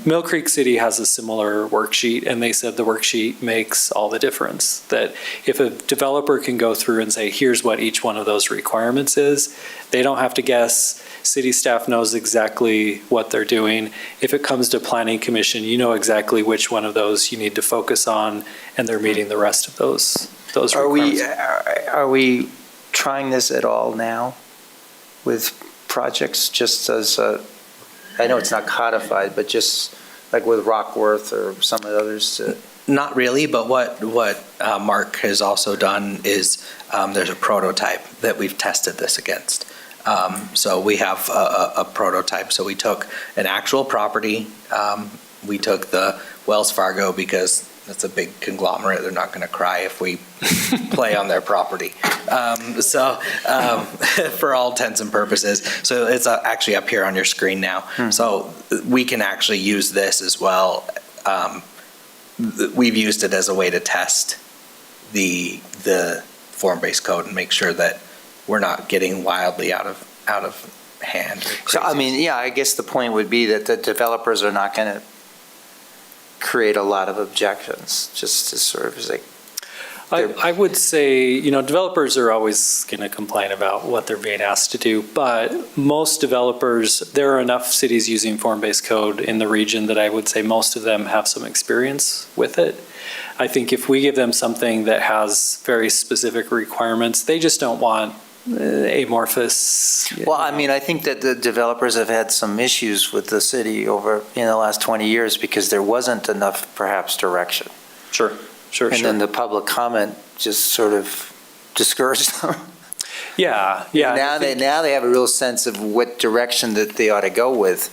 Mill Creek City has a similar worksheet, and they said the worksheet makes all the difference. That if a developer can go through and say, here's what each one of those requirements is, they don't have to guess. City staff knows exactly what they're doing. If it comes to planning commission, you know exactly which one of those you need to focus on, and they're meeting the rest of those requirements. Are we trying this at all now? with projects, just as I know it's not codified, but just like with Rockworth or some of the others? Not really, but what Mark has also done is there's a prototype that we've tested this against. So we have a prototype. So we took an actual property. We took the Wells Fargo because that's a big conglomerate. They're not going to cry if we play on their property. For all intents and purposes. So it's actually up here on your screen now. Mm-hmm. So we can actually use this as well. We've used it as a way to test the form-based code and make sure that we're not getting wildly out of hand. Or So, I crazy. mean, yeah, I guess the point would be that the developers are not going to create a lot of objections, just to sort of like, I would say, developers are always going to complain about what they're being asked to do, but most developers, there are enough cities using form-based code in the region that I would say most of them have some experience with it. I think if we give them something that has very specific requirements, they just don't want amorphous. well, I mean, I think that the developers have had some issues with the city over, in the last 20 years because there wasn't enough perhaps direction. Sure. And then the public comment just sort of discouraged them. Yeah. Now they have a real sense of what direction that they ought to go with,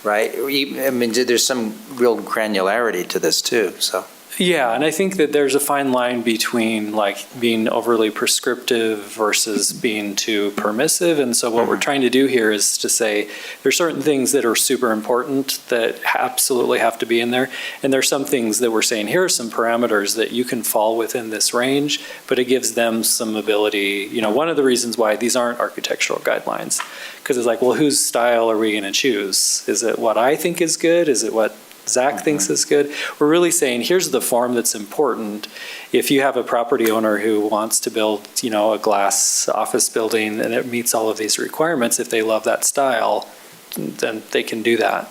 right? I mean, there's some real granularity to this too, so. Yeah, and I think that there's a fine line between like being overly prescriptive versus being too permissive. And so what we're trying to do here is to say there's certain things that are super important that absolutely have to be in there. And there's some things that we're saying, here are some parameters that you can fall within this range, but it gives them some ability. One of the reasons why these aren't architectural guidelines, because it's like, well, whose style are we going to choose? Is it what I think is good? Is it what Zach thinks is good? We're really saying, here's the form that's important. If you have a property owner who wants to build, a glass office building and it meets all of these requirements, if they love that style, then they can do that.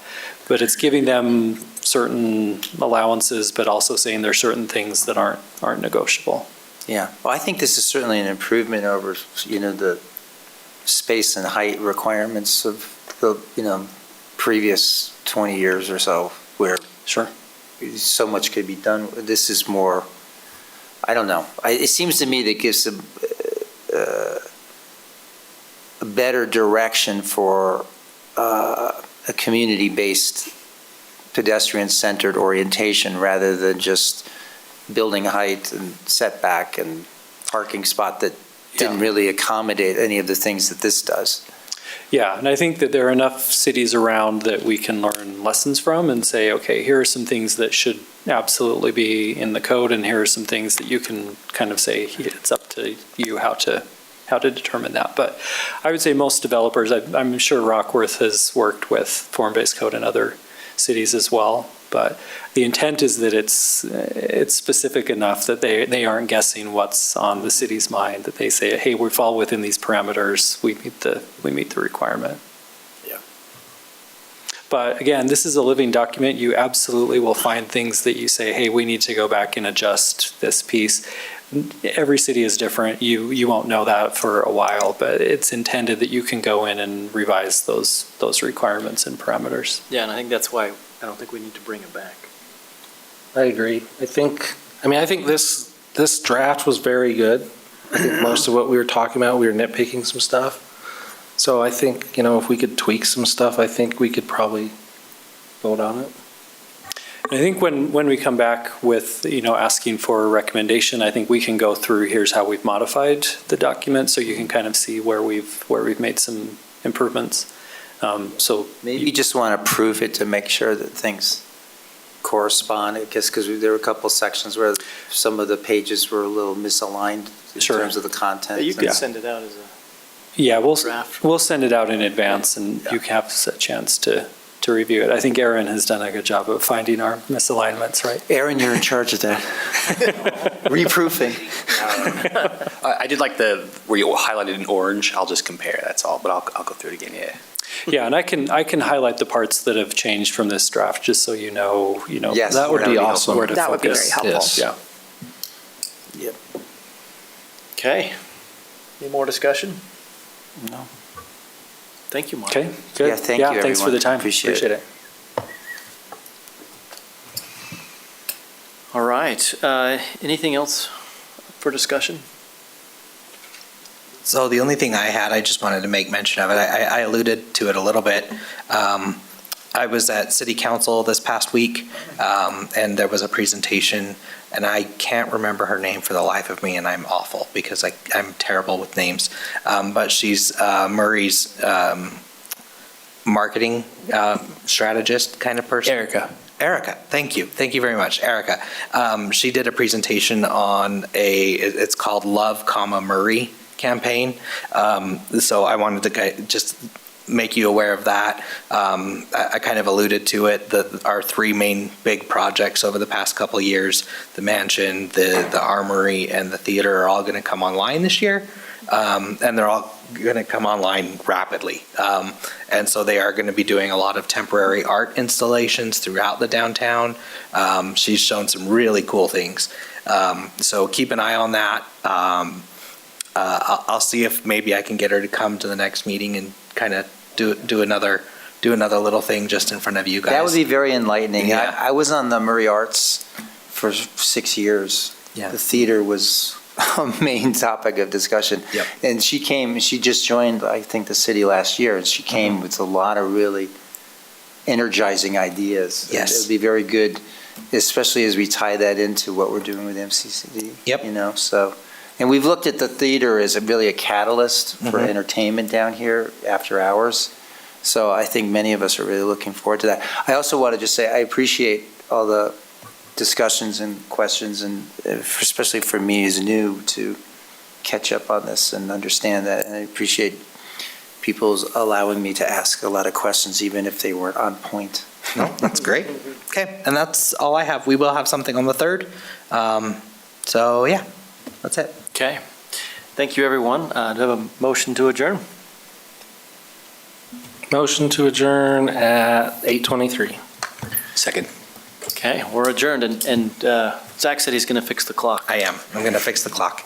But it's giving them certain allowances, but also saying there's certain things that aren't negotiable. Yeah, well, I think this is certainly an improvement over, the space and height requirements of the, previous 20 years or so, where Sure. so much could be done. This is more, I don't know. It seems to me that gives a better direction for a community-based pedestrian-centered orientation rather than just building height and setback and parking spot that didn't really accommodate any of the things that this does. Yeah, and I think that there are enough cities around that we can learn lessons from and say, okay, here are some things that should absolutely be in the code, and here are some things that you can kind of say, it's up to you how to determine that. But I would say most developers, I'm sure Rockworth has worked with form-based code in other cities as well, but the intent is that it's specific enough that they aren't guessing what's on the city's mind, that they say, hey, we fall within these parameters, we meet the requirement. Yeah. But again, this is a living document. You absolutely will find things that you say, hey, we need to go back and adjust this piece. Every city is different. You won't know that for a while, but it's intended that you can go in and revise those requirements and parameters. Yeah, and I think that's why I don't think we need to bring it back. I agree. I think this draft was very good. I think most of what we were talking about, we were nitpicking some stuff. So I think, if we could tweak some stuff, I think we could probably vote on it. And I think when we come back with, asking for a recommendation, I think we can go through, here's how we've modified the document, so you can kind of see where we've made some improvements. So Maybe you just want to prove it to make sure that things correspond, I guess, because there were a couple sections where some of the pages were a little misaligned in Sure. terms of the content. You can send it out as a yeah, draft. we'll send it out in advance, and you can have a chance to review it. I think Aaron has done a good job of finding our misalignments, right? Aaron, you're in charge of that. Reproofing. I did like where you highlighted in orange. I'll just compare, that's all, but I'll go through it again, yeah. Yeah, and I can highlight the parts that have changed from this draft, just so you know, Yes, That would be awesome. where to That would be focus. very helpful. Yeah. Okay. Any more discussion? No. Thank you, Mark. Okay, good. Yeah, thank you, Thanks for everyone. the time. Appreciate it. All right. Anything else for discussion? So the only thing I had, I just wanted to make mention of it. I alluded to it a little bit. I was at City Council this past week, and there was a presentation, and I can't remember her name for the life of me, and I'm awful because I'm terrible with names. But she's Murray's marketing strategist kind of person. Erica, thank you. Thank you very much, Erica. She did a presentation on it's called Love, Murray campaign. So I wanted to just make you aware of that. I kind of alluded to it, our three main big projects over the past couple of years, the mansion, the armory, and the theater are all going to come online this year. And they're all going to come online rapidly. And so they are going to be doing a lot of temporary art installations throughout the downtown. She's shown some really cool things. So keep an eye on that. I'll see if maybe I can get her to come to the next meeting and kind of do another little thing just in front of you guys. That would be very enlightening. Yeah. I was on the Murray Arts for 6 years. Yeah. The theater was a main topic of discussion. Yep. And she just joined, I think, the city last year, and she came with a lot of really energizing ideas. Yes. It would be very good, especially as we tie that into what we're doing with MCCD. Yep. You know, so, and we've looked at the theater as really a catalyst for Mhm. entertainment down here after hours. So I think many of us are really looking forward to that. I also want to just say, I appreciate all the discussions and questions, and especially for me as new to catch up on this and understand that. And I appreciate people's allowing me to ask a lot of questions, even if they weren't on point. No, that's great. Okay, and that's all I have. We will have something on the 3rd. So yeah, that's it. Okay. Thank you, everyone. Do I have a motion to adjourn? Motion to adjourn at 8:23. Second. Okay, we're adjourned, and Zach said he's going to fix the clock. I am. I'm going to fix the clock.